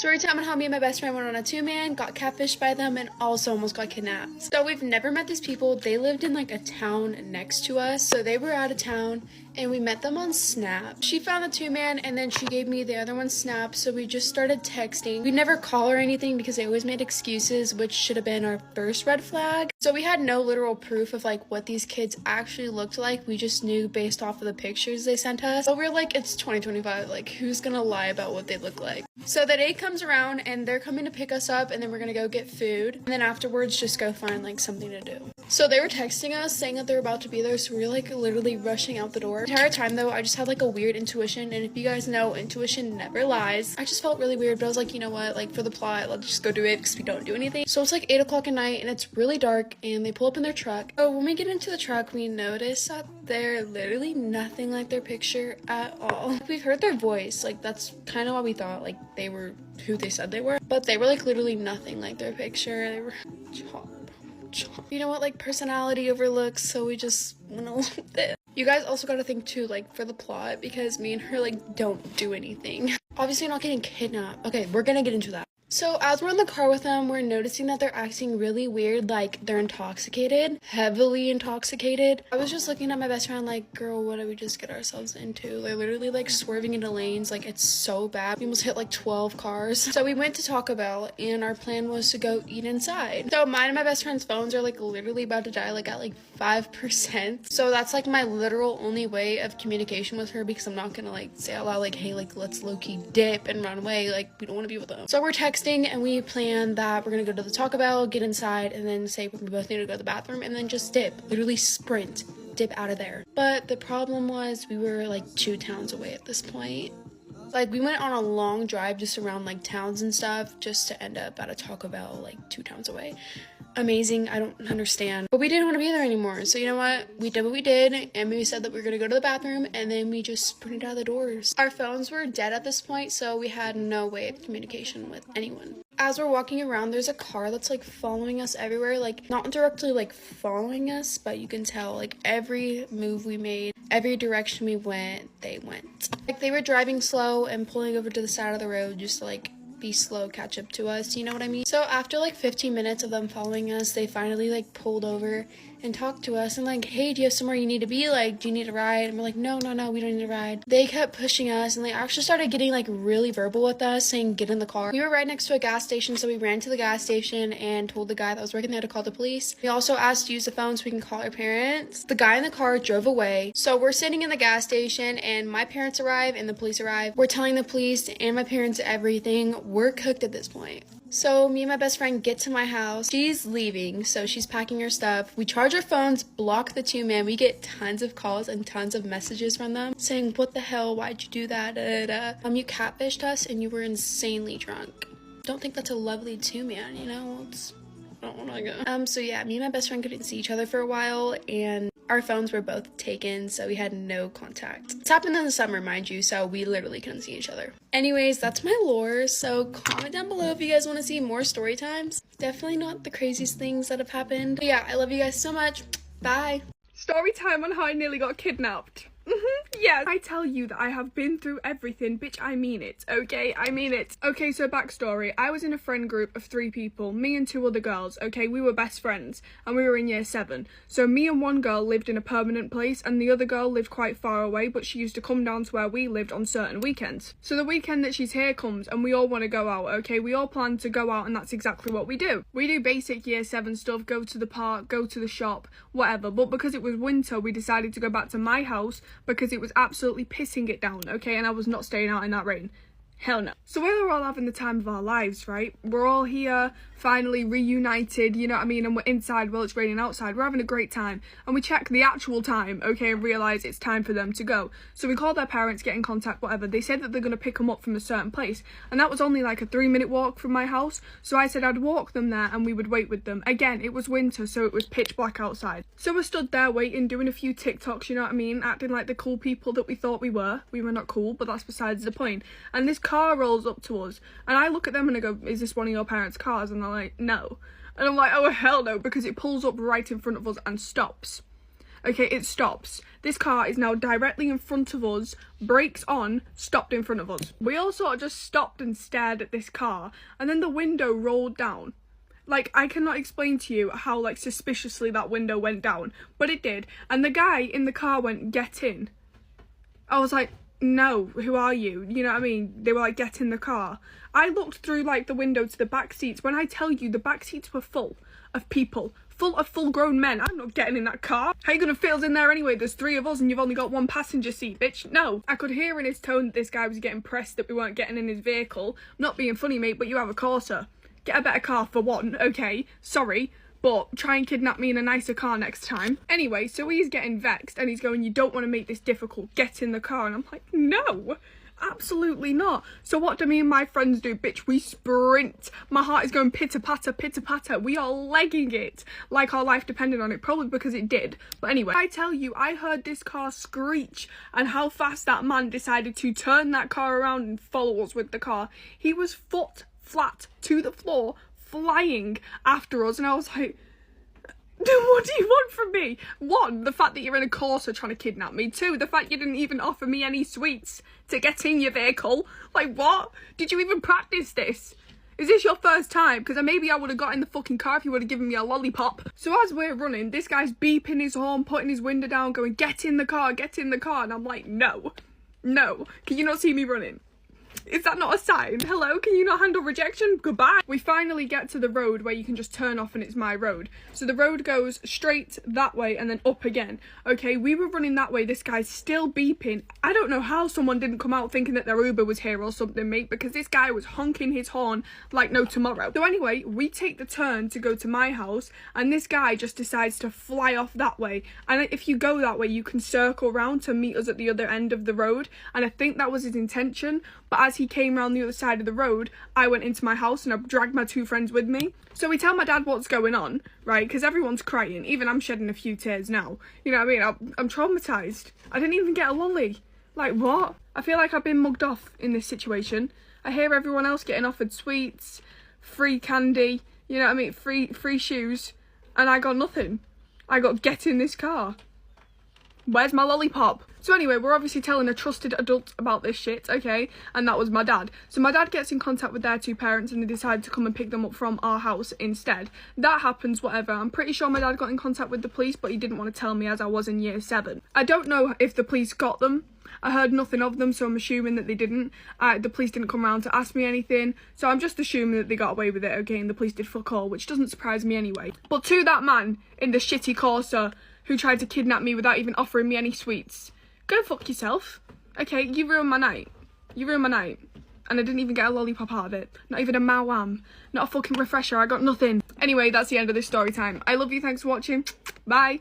Story time on how me and my best friend went on a two-man, got catfished by them, and also almost got kidnapped. So we've never met these people. They lived in like a town next to us. So they were out of town and we met them on Snap. She found the two-man and then she gave me the other one's Snap. So we just started texting. We never call or anything because they always made excuses, which should have been our first red flag. So we had no literal proof of like what these kids actually looked like. We just knew based off of the pictures they sent us. But we're like, it's 2025. Like, who's gonna lie about what they look like? So the day comes around and they're coming to pick us up and then we're gonna go get food. And then afterwards just go find like something to do. So they were texting us saying that they're about to be there. So we were like literally rushing out the door. The entire time though, I just had like a weird intuition. And if you guys know, intuition never lies. I just felt really weird, but I was like, you know what? Like for the plot, let's just go do it because we don't do anything. So it's like 8 o'clock at night and it's really dark and they pull up in their truck. So when we get into the truck, we notice that they're literally nothing like their picture at all. We've heard their voice. Like that's kind of what we thought. Like they were who they said they were, but they were like literally nothing like their picture. They were chop. You know what, like personality overlooks, so we just went along with it. You guys also gotta think too, like for the plot, because me and her like don't do anything. Obviously not getting kidnapped. Okay, we're gonna get into that. So as we're in the car with them, we're noticing that they're acting really weird, like they're intoxicated, heavily intoxicated. I was just looking at my best friend like, girl, what did we just get ourselves into? They're literally like swerving into lanes, like it's so bad. We almost hit like 12 cars. So we went to Taco Bell and our plan was to go eat inside. So mine and my best friend's phones are like literally about to die, like at like 5%. So that's like my literal only way of communication with her because I'm not gonna like say out loud like, hey, like let's low-key dip and run away. Like we don't want to be with them. So we're texting and we planned that we're gonna go to the Taco Bell, get inside, and then say we both need to go to the bathroom and then just dip, literally sprint, dip out of there. But the problem was we were like 2 towns away at this point. Like we went on a long drive just around like towns and stuff just to end up at a Taco Bell like 2 towns away. Amazing, I don't understand, but we didn't want to be there anymore. So you know what, we did what we did and we said that we were gonna go to the bathroom and then we just sprinted out of the doors. Our phones were dead at this point, so we had no way of communication with anyone. As we're walking around, there's a car that's like following us everywhere, like not directly like following us, but you can tell like every move we made, every direction we went, they went. Like they were driving slow and pulling over to the side of the road just to like be slow, catch up to us, you know what I mean? So after like 15 minutes of them following us, they finally like pulled over and talked to us and like, hey, do you have somewhere you need to be? Like, do you need a ride? And we're like, no, we don't need a ride. They kept pushing us and they actually started getting like really verbal with us, saying get in the car. We were right next to a gas station, so we ran to the gas station and told the guy that was working there to call the police. We also asked to use the phone so we can call our parents. The guy in the car drove away. So we're sitting in the gas station and my parents arrive and the police arrive. We're telling the police and my parents everything. We're cooked at this point. So me and my best friend get to my house. She's leaving, so she's packing her stuff. We charge our phones, block the two-man. We get tons of calls and tons of messages from them saying, what the hell, why'd you do that? You catfished us and you were insanely drunk. Don't think that's a lovely two-man, you know? Oh my god. So yeah, me and my best friend couldn't see each other for a while and our phones were both taken, so we had no contact. This happened in the summer, mind you, so we literally couldn't see each other. Anyways, that's my lore, so comment down below if you guys want to see more story times. Definitely not the craziest things that have happened. But yeah, I love you guys so much. Bye. Story time on how I nearly got kidnapped. Yes, I tell you that I have been through everything, bitch, I mean it, okay? I mean it. Okay, so backstory. I was in a friend group of 3 people, me and 2 other girls, okay? We were best friends, and we were in year 7. So me and one girl lived in a permanent place, and the other girl lived quite far away, but she used to come down to where we lived on certain weekends. So the weekend that she's here comes, and we all want to go out, okay? We all plan to go out, and that's exactly what we do. We do basic year 7 stuff, go to the park, go to the shop, whatever. But because it was winter, we decided to go back to my house, because it was absolutely pissing it down, okay? And I was not staying out in that rain. Hell no. So we're all having the time of our lives, right? We're all here, finally reunited, you know what I mean? And we're inside while it's raining outside. We're having a great time. And we check the actual time, okay, and realise it's time for them to go. So we called their parents, get in contact, whatever. They said that they're going to pick them up from a certain place. And that was only like a 3-minute walk from my house. So I said I'd walk them there and we would wait with them. Again, it was winter, so it was pitch black outside. So we stood there waiting, doing a few TikToks, you know what I mean? Acting like the cool people that we thought we were. We were not cool, but that's besides the point. And this car rolls up to us and I look at them and I go, is this one of your parents' cars? And they're like, no. And I'm like, oh hell no, because it pulls up right in front of us and stops. Okay, it stops. This car is now directly in front of us, brakes on, stopped in front of us. We all sort of just stopped and stared at this car, and then the window rolled down. Like, I cannot explain to you how, like, suspiciously that window went down, but it did. And the guy in the car went, "Get in." I was like, "No, who are you?" You know what I mean? They were like, "Get in the car." I looked through, like, the window to the back seats. When I tell you, the back seats were full of people, full of full-grown men. I'm not getting in that car. How you gonna fit us in there anyway? There's 3 of us and you've only got 1 passenger seat, bitch. No. I could hear in his tone that this guy was getting pressed that we weren't getting in his vehicle. Not being funny, mate, but you have a Corsa. Get a better car for one, okay? Sorry, but try and kidnap me in a nicer car next time. Anyway, so he's getting vexed and he's going, "You don't want to make this difficult. Get in the car." And I'm like, no, absolutely not. So what do me and my friends do? Bitch, we sprint. My heart is going pitter-patter, pitter-patter. We are legging it like our life depended on it, probably because it did. But anyway, I tell you, I heard this car screech and how fast that man decided to turn that car around and follow us with the car. He was foot flat to the floor, flying after us, and I was like, what do you want from me? 1, the fact that you're in a Corsa trying to kidnap me. 2, the fact you didn't even offer me any sweets to get in your vehicle. Like, what? Did you even practice this? Is this your first time? Because maybe I would have got in the fucking car if you would have given me a lollipop. So as we're running, this guy's beeping his horn, putting his window down, going, "Get in the car, get in the car." And I'm like, no. Can you not see me running? Is that not a sign? Hello, can you not handle rejection? Goodbye. We finally get to the road where you can just turn off and it's my road. So the road goes straight that way and then up again. Okay, we were running that way. This guy's still beeping. I don't know how someone didn't come out thinking that their Uber was here or something, mate, because this guy was honking his horn like no tomorrow. So anyway, we take the turn to go to my house and this guy just decides to fly off that way. And if you go that way, you can circle round to meet us at the other end of the road. And I think that was his intention. But as he came round the other side of the road, I went into my house and I dragged my 2 friends with me. So we tell my dad what's going on, right? Because everyone's crying. Even I'm shedding a few tears now. You know what I mean? I'm traumatised. I didn't even get a lolly. Like, what? I feel like I've been mugged off in this situation. I hear everyone else getting offered sweets, free candy, you know what I mean? Free shoes. And I got nothing. I got "Get in this car." Where's my lollipop? So anyway, we're obviously telling a trusted adult about this shit, okay? And that was my dad. So my dad gets in contact with their 2 parents and they decide to come and pick them up from our house instead. That happens, whatever. I'm pretty sure my dad got in contact with the police, but he didn't want to tell me as I was in year 7. I don't know if the police got them. I heard nothing of them, so I'm assuming that they didn't. The police didn't come around to ask me anything, so I'm just assuming that they got away with it, okay? And the police did fuck all, which doesn't surprise me anyway. But to that man in the shitty Corsa who tried to kidnap me without even offering me any sweets, go fuck yourself. Okay, you ruined my night. You ruined my night. And I didn't even get a lollipop out of it. Not even a Mawam. Not a fucking refresher. I got nothing. Anyway, that's the end of this story time. I love you. Thanks for watching. Bye.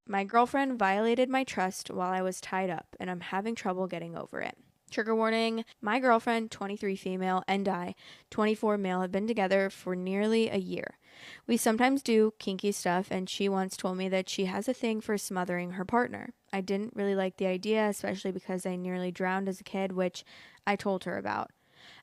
My girlfriend violated my trust while I was tied up, and I'm having trouble getting over it. Trigger warning, my girlfriend, 23 female, and I, 24 male, have been together for nearly a year. We sometimes do kinky stuff, and she once told me that she has a thing for smothering her partner. I didn't really like the idea, especially because I nearly drowned as a kid, which I told her about.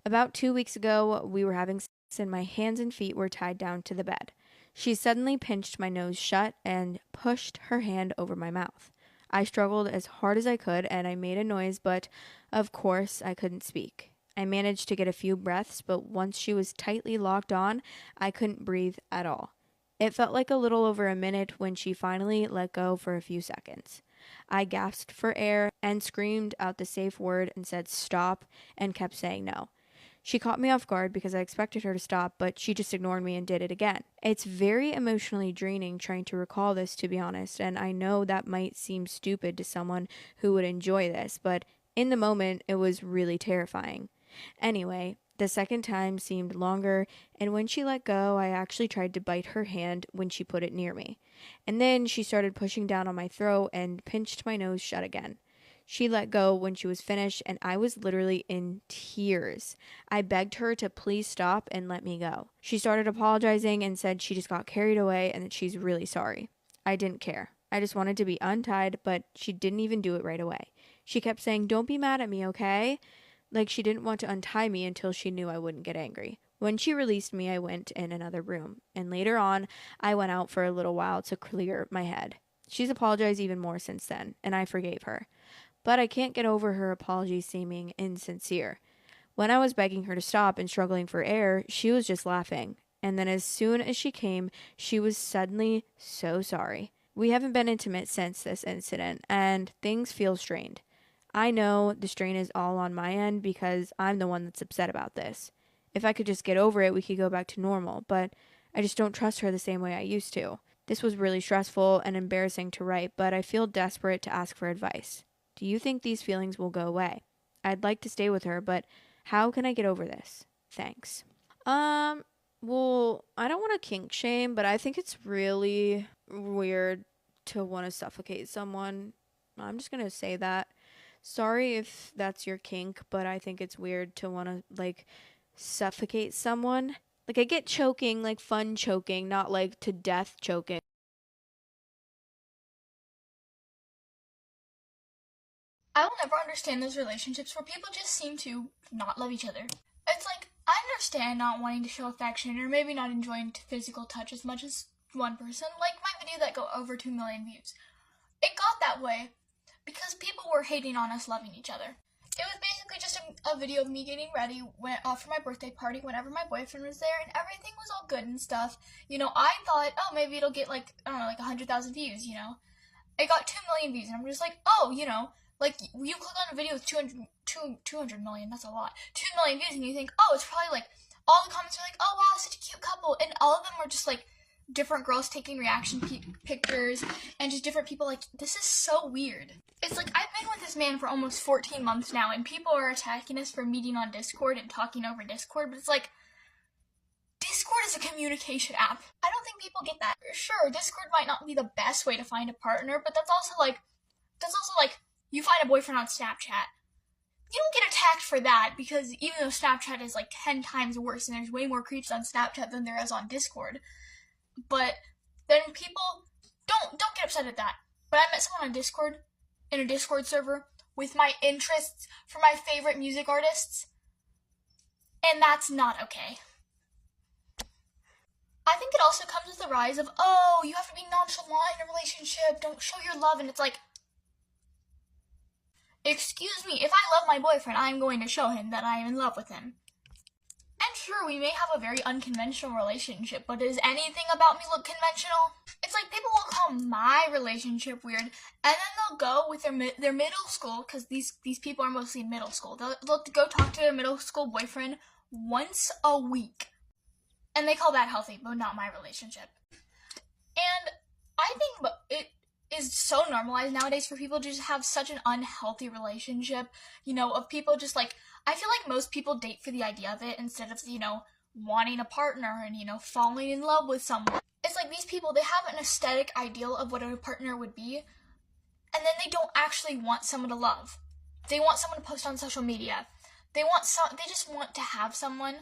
About 2 weeks ago, we were having sex and my hands and feet were tied down to the bed. She suddenly pinched my nose shut and pushed her hand over my mouth. I struggled as hard as I could and I made a noise, but of course I couldn't speak. I managed to get a few breaths, but once she was tightly locked on, I couldn't breathe at all. It felt like a little over a minute when she finally let go for a few seconds. I gasped for air and screamed out the safe word and said stop and kept saying no. She caught me off guard because I expected her to stop, but she just ignored me and did it again. It's very emotionally draining trying to recall this, to be honest, and I know that might seem stupid to someone who would enjoy this, but in the moment, it was really terrifying. Anyway, the second time seemed longer, and when she let go, I actually tried to bite her hand when she put it near me. And then she started pushing down on my throat and pinched my nose shut again. She let go when she was finished, and I was literally in tears. I begged her to please stop and let me go. She started apologizing and said she just got carried away and that she's really sorry. I didn't care. I just wanted to be untied, but she didn't even do it right away. She kept saying, "Don't be mad at me, okay?" Like she didn't want to untie me until she knew I wouldn't get angry, When she released me, I went in another room, and later on, I went out for a little while to clear my head. She's apologized even more since then, and I forgave her. But I can't get over her apology seeming insincere. When I was begging her to stop and struggling for air, she was just laughing. And then as soon as she came, she was suddenly so sorry. We haven't been intimate since this incident, and things feel strained. I know the strain is all on my end because I'm the one that's upset about this. If I could just get over it, we could go back to normal, but I just don't trust her the same way I used to. This was really stressful and embarrassing to write, but I feel desperate to ask for advice. Do you think these feelings will go away? I'd like to stay with her, but how can I get over this? Thanks. Well, I don't want to kink shame, but I think it's really weird to want to suffocate someone. I'm just going to say that. Sorry if that's your kink, but I think it's weird to want to, like, suffocate someone. Like, I get choking, like, fun choking, not, like, to death choking. I will never understand those relationships where people just seem to not love each other. It's like, I understand not wanting to show affection or maybe not enjoying physical touch as much as one person. Like my video that got over 2 million views. It got that way because people were hating on us loving each other. It was basically just a video of me getting ready for my birthday party whenever my boyfriend was there, and everything was all good and stuff. You know, I thought, oh, maybe it'll get like, I don't know, like 100,000 views, you know. It got 2 million views, and I'm just like, oh, you know, like, you click on a video with 200 million, that's a lot, 2 million views, and you think, oh, it's probably like, all the comments are like, oh, wow, such a cute couple, and all of them were just like, different girls taking reaction pictures, and just different people like, this is so weird. It's like, I've been with this man for almost 14 months now, and people are attacking us for meeting on Discord and talking over Discord, but it's like, Discord is a communication app. I don't think people get that. Sure, Discord might not be the best way to find a partner, but that's also like, you find a boyfriend on Snapchat. You don't get attacked for that, because even though Snapchat is like 10 times worse, and there's way more creeps on Snapchat than there is on Discord, but then people don't get upset at that. But I met someone on Discord, in a Discord server, with my interests for my favorite music artists, and that's not okay. I think it also comes with the rise of, oh, you have to be nonchalant in a relationship, don't show your love, and it's like, excuse me, if I love my boyfriend, I'm going to show him that I am in love with him. And sure, we may have a very unconventional relationship, but does anything about me look conventional? It's like people will call my relationship weird, and then they'll go with their middle school, because these people are mostly in middle school. They'll go talk to their middle school boyfriend once a week, and they call that healthy, but not my relationship. And I think it is so normalized nowadays for people to just have such an unhealthy relationship, you know, of people just like, I feel like most people date for the idea of it instead of, you know, wanting a partner and, you know, falling in love with someone. It's like these people, they have an aesthetic ideal of what a partner would be, and then they don't actually want someone to love. They want someone to post on social media. They just want to have someone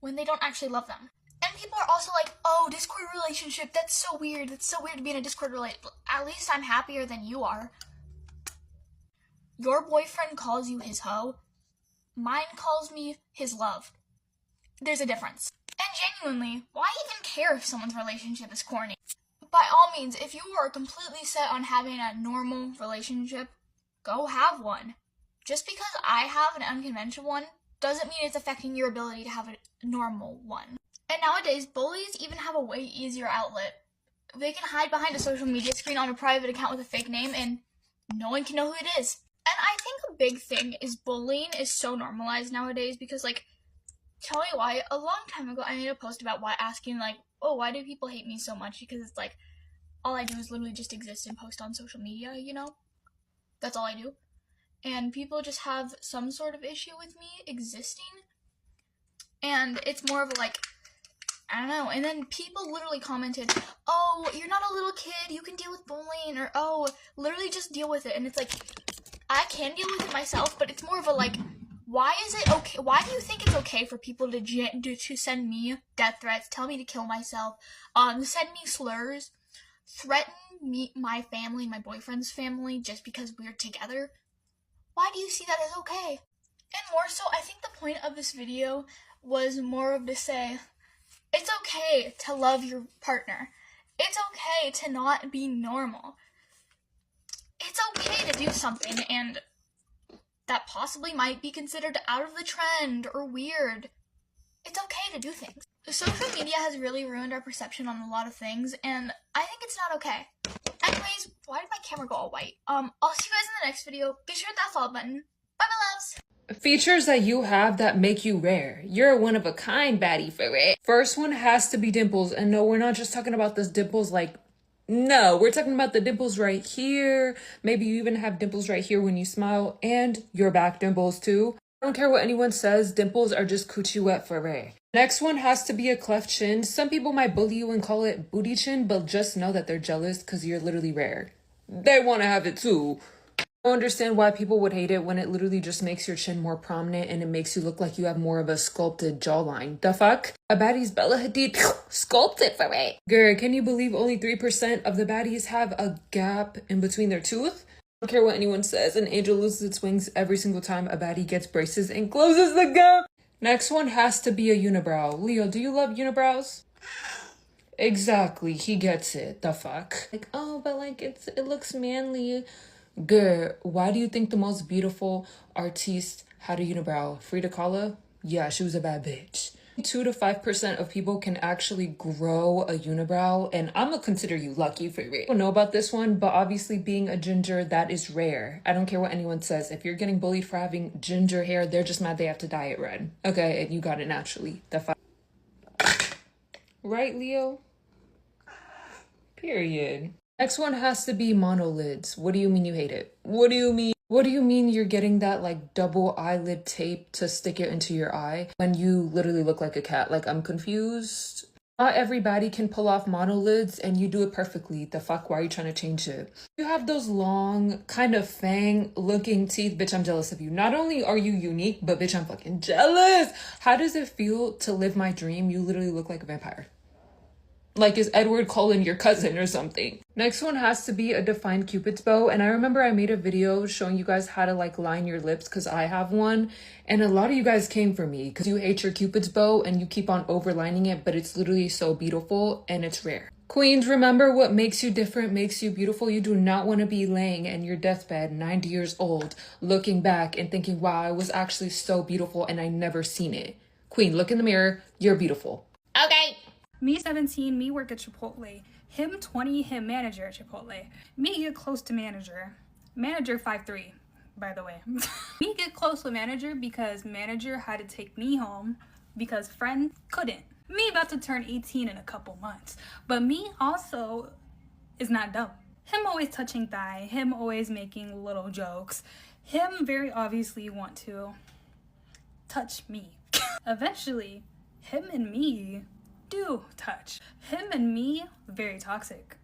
when they don't actually love them. And people are also like, oh, Discord relationship, that's so weird. That's so weird to be in a Discord relationship. At least I'm happier than you are. Your boyfriend calls you his hoe. Mine calls me his love. There's a difference. And genuinely, why even care if someone's relationship is corny? By all means, if you are completely set on having a normal relationship, go have one. Just because I have an unconventional one doesn't mean it's affecting your ability to have a normal one. And nowadays, bullies even have a way easier outlet. They can hide behind a social media screen on a private account with a fake name, and no one can know who it is. And I think a big thing is bullying is so normalized nowadays because, like, tell me why. A long time ago, I made a post about asking, like, oh, why do people hate me so much? Because it's like, all I do is literally just exist and post on social media, you know? That's all I do. And people just have some sort of issue with me existing. And it's more of a, like, I don't know. And then people literally commented, oh, you're not a little kid, you can deal with bullying, or, oh, literally just deal with it. And it's like, I can deal with it myself, but it's more of a, like, why is it okay? Why do you think it's okay for people to send me death threats, tell me to kill myself, send me slurs, threaten me, my family, my boyfriend's family, just because we're together? Why do you see that as okay? And more so, I think the point of this video was more of to say, it's okay to love your partner. It's okay to not be normal. It's okay to do something and that possibly might be considered out of the trend or weird. It's okay to do things. Social media has really ruined our perception on a lot of things, and I think it's not okay. Anyways, why did my camera go all white? I'll see you guys in the next video. Be sure to hit that follow button. Bye, my loves! Features that you have that make you rare. You're a one-of-a-kind baddie for it. First one has to be dimples. And no, we're not just talking about this dimples like... No, we're talking about the dimples right here. Maybe you even have dimples right here when you smile. And your back dimples too. I don't care what anyone says, dimples are just coochie wet for rare. Next one has to be a cleft chin. Some people might bully you and call it booty chin, but just know that they're jealous because you're literally rare. They want to have it too. I don't understand why people would hate it when it literally just makes your chin more prominent and it makes you look like you have more of a sculpted jawline. The fuck? A baddie's Bella Hadid sculpted for it. Girl, can you believe only 3% of the baddies have a gap in between their tooth? I don't care what anyone says, an angel loses its wings every single time a baddie gets braces and closes the gap. Next one has to be a unibrow. Leo, do you love unibrows? Exactly, he gets it. The fuck? Like, oh, but like it looks manly. Girl, why do you think the most beautiful artiste had a unibrow? Frida Kahlo? Yeah, she was a bad bitch. 2 to 5% of people can actually grow a unibrow, and I'm gonna consider you lucky for it. I don't know about this one, but obviously being a ginger, that is rare. I don't care what anyone says. If you're getting bullied for having ginger hair, they're just mad they have to dye it red. Okay, and you got it naturally. Right, Leo? Period. Next one has to be monolids. What do you mean you hate it? What do you mean? What do you mean you're getting that like double eyelid tape to stick it into your eye when you literally look like a cat? Like, I'm confused. Not everybody can pull off monolids and you do it perfectly. The fuck, why are you trying to change it? You have those long kind of fang looking teeth. Bitch, I'm jealous of you. Not only are you unique, but bitch, I'm fucking jealous. How does it feel to live my dream? You literally look like a vampire. Like, is Edward Cullen your cousin or something? Next one has to be a defined cupid's bow. And I remember I made a video showing you guys how to like line your lips because I have one. And a lot of you guys came for me because you hate your cupid's bow and you keep on overlining it, but it's literally so beautiful and it's rare. Queens, remember what makes you different makes you beautiful. You do not want to be laying in your deathbed, 90 years old, looking back and thinking, wow, I was actually so beautiful and I never seen it. Queen, look in the mirror. You're beautiful. Okay. Me 17, me work at Chipotle. Him 20, him manager at Chipotle. Me get close to manager. Manager 5'3", by the way. Me get close with manager because manager had to take me home because friend couldn't. Me about to turn 18 in a couple months. But me also is not dumb. Him always touching thigh. Him always making little jokes. Him very obviously want to touch me. Eventually, him and me do touch. Him and me, very toxic.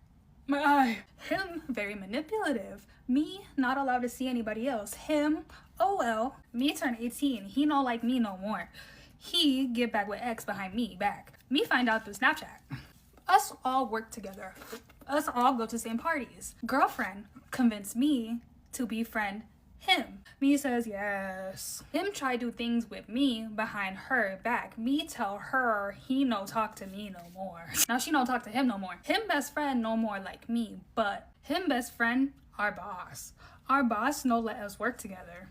My eye. Him, very manipulative. Me, not allowed to see anybody else. Him, oh well. Me turn 18. He no like me no more. He get back with ex behind me back. Me find out through Snapchat. Us all work together. Us all go to same parties. Girlfriend convinced me to befriend him. Me says yes. Him try do things with me behind her back. Me tell her he no talk to me no more. Now she don't talk to him no more. Him best friend no more like me, but him best friend our boss. Our boss no let us work together.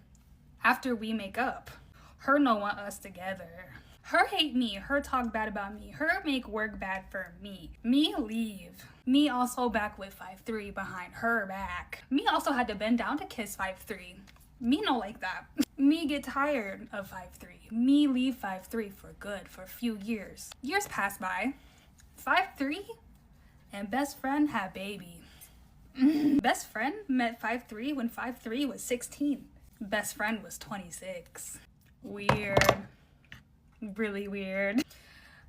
After we make up, her no want us together. Her hate me, her talk bad about me, her make work bad for me. Me leave. Me also back with 5'3" behind her back. Me also had to bend down to kiss 5'3". Me no like that. Me get tired of 5'3". Me leave 5'3" for good for a few years. Years pass by. 5'3" and best friend had baby. Best friend met 5'3" when 5'3" was 16. Best friend was 26. Weird. Really weird.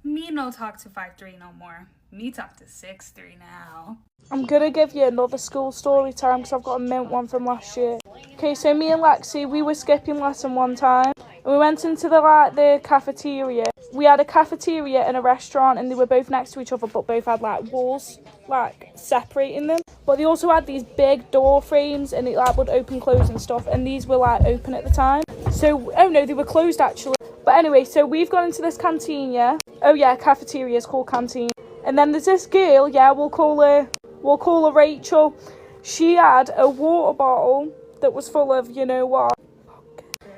Me no talk to 5'3" no more. Me talk to 6'3" now. I'm gonna give you another school story time because I've got a mint one from last year. Okay, so me and Lexi, we were skipping lesson one time and we went into the cafeteria. We had a cafeteria and a restaurant and they were both next to each other but both had like walls like separating them. But they also had these big door frames and it like would open, close and stuff, and these were like open at the time. So, oh no, they were closed actually. But anyway, so we've gone into this canteen, yeah? Oh yeah, cafeteria is called canteen. And then there's this girl, yeah, we'll call her Rachel. She had a water bottle that was full of, you know what.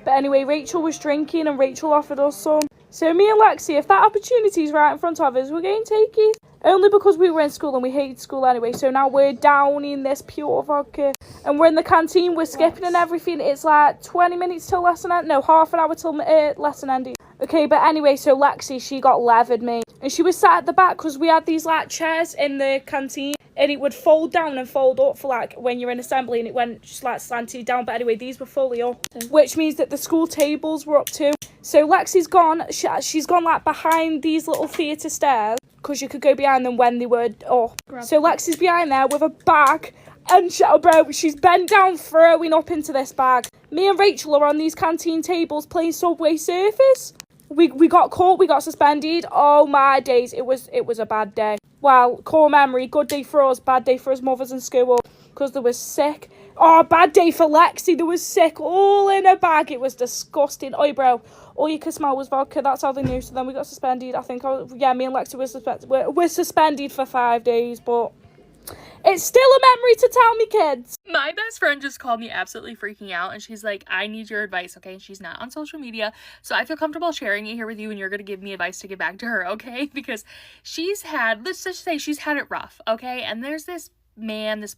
But anyway, Rachel was drinking and Rachel offered us some. So me and Lexi, if that opportunity's right in front of us, we're going to take it. Only because we were in school and we hated school anyway. So now we're downing this pure vodka. And we're in the canteen, we're skipping and everything. It's like 20 minutes till lesson end. No, half an hour till lesson ending. Okay, but anyway, so Lexi, she got levered me. And she was sat at the back because we had these like chairs in the canteen. And it would fold down and fold up for like when you're in assembly, and it went just like slanted down. But anyway, these were fully up, which means that the school tables were up too. So Lexi's gone. She's gone like behind these little theatre stairs because you could go behind them when they were up. So Lexi's behind there with a bag, and she's bent down throwing up into this bag. Me and Rachel are on these canteen tables playing Subway Surfers. We got caught, we got suspended. Oh my days, it was a bad day. Well, core memory, good day for us, bad day for us mothers in school, because there was sick. Oh, bad day for Lexi, there was sick all in a bag. It was disgusting. Oi, bro, all you could smell was vodka. That's how they knew. So then we got suspended. I think, me and Lexi were suspended for 5 days, but it's still a memory to tell me, kids. My best friend just called me absolutely freaking out, and she's like, I need your advice, okay? And she's not on social media, so I feel comfortable sharing it here with you, and you're gonna give me advice to get back to her, okay? Because let's just say she's had it rough, okay? And there's this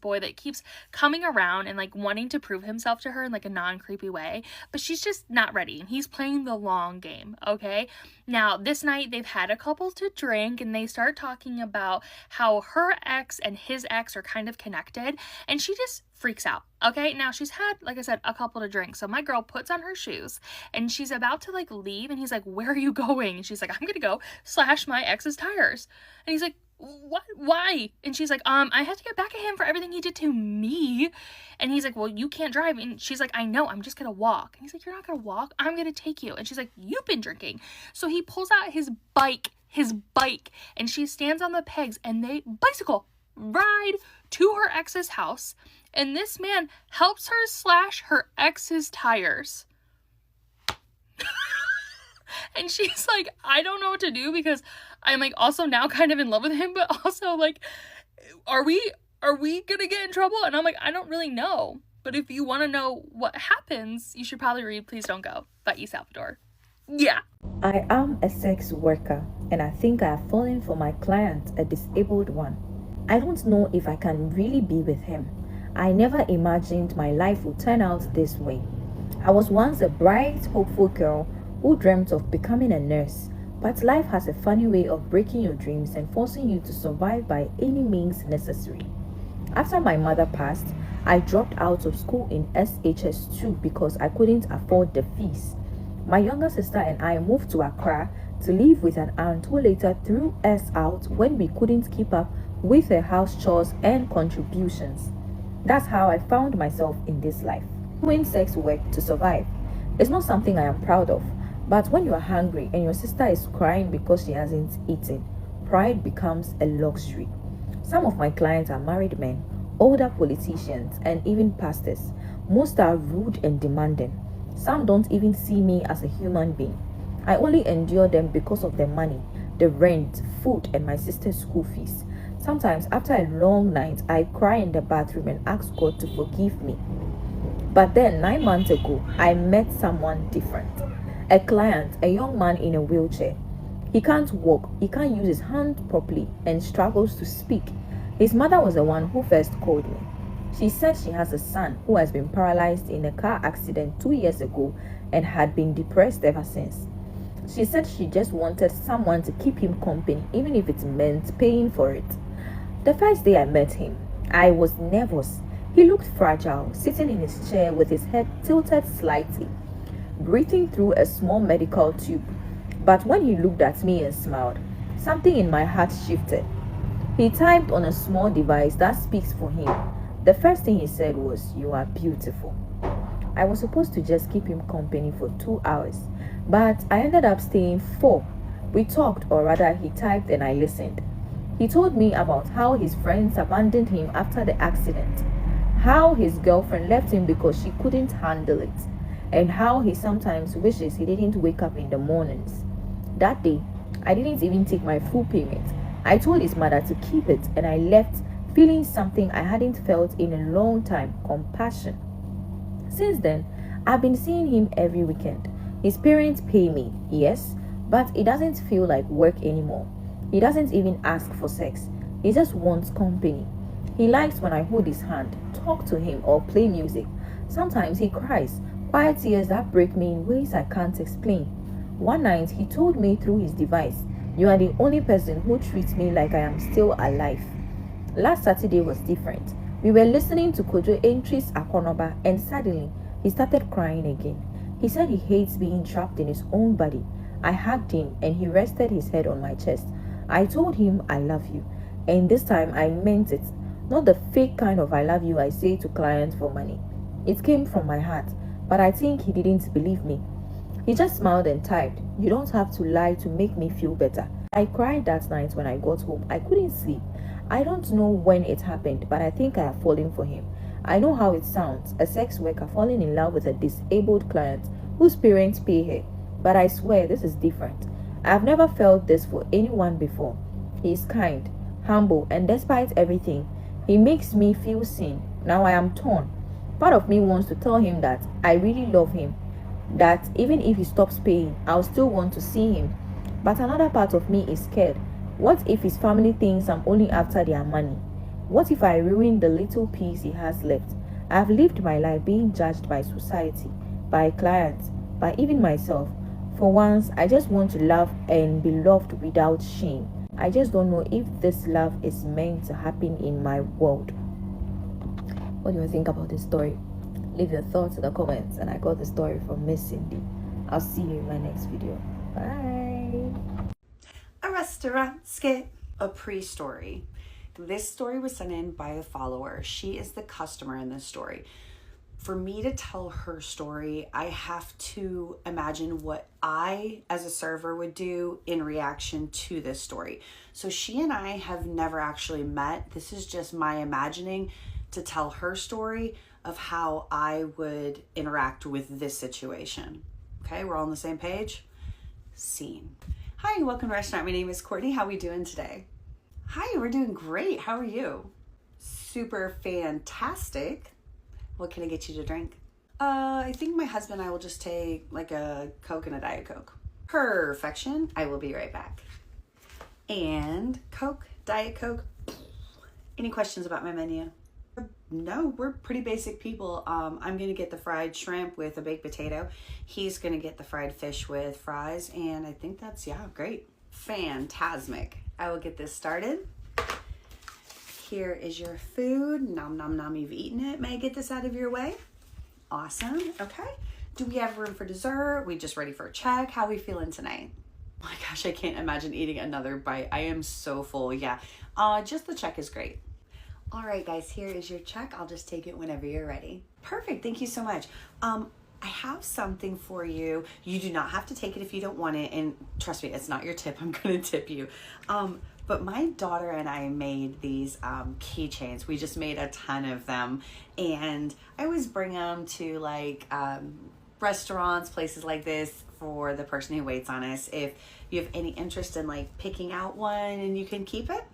boy that keeps coming around and like wanting to prove himself to her in like a non-creepy way, but she's just not ready, and he's playing the long game, okay? Now this night they've had a couple to drink, and they start talking about how her ex and his ex are kind of connected, and she just freaks out. Okay, now she's had, like I said, a couple to drink. So my girl puts on her shoes and she's about to like leave, and he's like, where are you going? And she's like, I'm gonna go slash my ex's tires. And he's like, what? Why? And she's like, I have to get back at him for everything he did to me. And he's like, well, you can't drive. And she's like, I know, I'm just gonna walk. And he's like, you're not gonna walk, I'm gonna take you. And she's like, you've been drinking. So he pulls out his bike, and she stands on the pegs, and they bicycle ride to her ex's house, and this man helps her slash her ex's tires. And she's like, I don't know what to do, because I'm like also now kind of in love with him, but also like, are we gonna get in trouble? And I'm like, I don't really know, but if you want to know what happens, you should probably read Please Don't Go by E. Salvador. Yeah. I am a sex worker, and I think I have fallen for my client, a disabled one. I don't know if I can really be with him. I never imagined my life would turn out this way. I was once a bright, hopeful girl who dreamt of becoming a nurse, but life has a funny way of breaking your dreams and forcing you to survive by any means necessary. After my mother passed, I dropped out of school in SHS2 because I couldn't afford the fees. My younger sister and I moved to Accra to live with an aunt who later threw us out when we couldn't keep up with her house chores and contributions. That's how I found myself in this life. Doing sex work to survive. It's not something I am proud of, but when you are hungry and your sister is crying because she hasn't eaten, pride becomes a luxury. Some of my clients are married men, older politicians, and even pastors. Most are rude and demanding. Some don't even see me as a human being. I only endure them because of the money, the rent, food, and my sister's school fees. Sometimes after a long night, I cry in the bathroom and ask God to forgive me. But then 9 months ago, I met someone different. A client, a young man in a wheelchair. He can't walk, he can't use his hand properly, and struggles to speak. His mother was the one who first called me. She said she has a son who has been paralyzed in a car accident 2 years ago and had been depressed ever since. She said she just wanted someone to keep him company, even if it meant paying for it. The first day I met him, I was nervous. He looked fragile, sitting in his chair with his head tilted slightly, breathing through a small medical tube. But when he looked at me and smiled, something in my heart shifted. He typed on a small device that speaks for him. The first thing he said was, "You are beautiful." I was supposed to just keep him company for 2 hours, but I ended up staying 4. We talked, or rather he typed and I listened. He told me about how his friends abandoned him after the accident, how his girlfriend left him because she couldn't handle it, and how he sometimes wishes he didn't wake up in the mornings. That day, I didn't even take my full payment. I told his mother to keep it, and I left feeling something I hadn't felt in a long time: compassion. Since then, I've been seeing him every weekend. His parents pay me, yes, but it doesn't feel like work anymore. He doesn't even ask for sex, he just wants company. He likes when I hold his hand, talk to him, or play music. Sometimes he cries, quiet tears that break me in ways I can't explain. One night, he told me through his device, "You are the only person who treats me like I am still alive." Last Saturday was different. We were listening to Kojo Entry's Akonoba, and suddenly he started crying again. He said he hates being trapped in his own body. I hugged him and he rested his head on my chest. I told him I love you, and this time I meant it. Not the fake kind of I love you I say to clients for money. It came from my heart, but I think he didn't believe me. He just smiled and typed, "You don't have to lie to make me feel better." I cried that night when I got home. I couldn't sleep. I don't know when it happened, but I think I have fallen for him. I know how it sounds, a sex worker falling in love with a disabled client whose parents pay her. But I swear this is different. I've never felt this for anyone before. He is kind, humble, and despite everything, he makes me feel seen. Now I am torn. Part of me wants to tell him that I really love him, that even if he stops paying, I'll still want to see him. But another part of me is scared. What if his family thinks I'm only after their money? What if I ruin the little peace he has left? I've lived my life being judged by society, by clients, by even myself. For once, I just want to love and be loved without shame. I just don't know if this love is meant to happen in my world. What do you think about this story? Leave your thoughts in the comments. And I got the story from Miss Cindy. I'll see you in my next video. Bye. A restaurant skit, a pre-story. This story was sent in by a follower. She is the customer in this story. For me to tell her story, I have to imagine what I, as a server, would do in reaction to this story. So she and I have never actually met. This is just my imagining to tell her story of how I would interact with this situation. Okay, we're all on the same page? Scene. Hi, welcome to Restaurant. My name is Courtney. How are we doing today? Hi, we're doing great. How are you? Super fantastic. What can I get you to drink? I think my husband and I will just take like a Coke and a Diet Coke. Perfection. I will be right back. And Coke, Diet Coke. Any questions about my menu? No, we're pretty basic people. I'm gonna get the fried shrimp with a baked potato. He's gonna get the fried fish with fries, and I think that's, yeah, great. Fantasmic. I will get this started. Here is your food. Nom nom nom, you've eaten it. May I get this out of your way? Awesome. Okay. Do we have room for dessert? We just ready for a check? How are we feeling tonight? Oh my gosh, I can't imagine eating another bite. I am so full. Yeah. Just the check is great. All right, guys, here is your check. I'll just take it whenever you're ready. Perfect. Thank you so much. I have something for you. You do not have to take it if you don't want it. And trust me, it's not your tip. I'm going to tip you. But my daughter and I made these keychains. We just made a ton of them. And I always bring them to like restaurants, places like this for the person who waits on us. If you have any interest in like picking out one and you can keep it.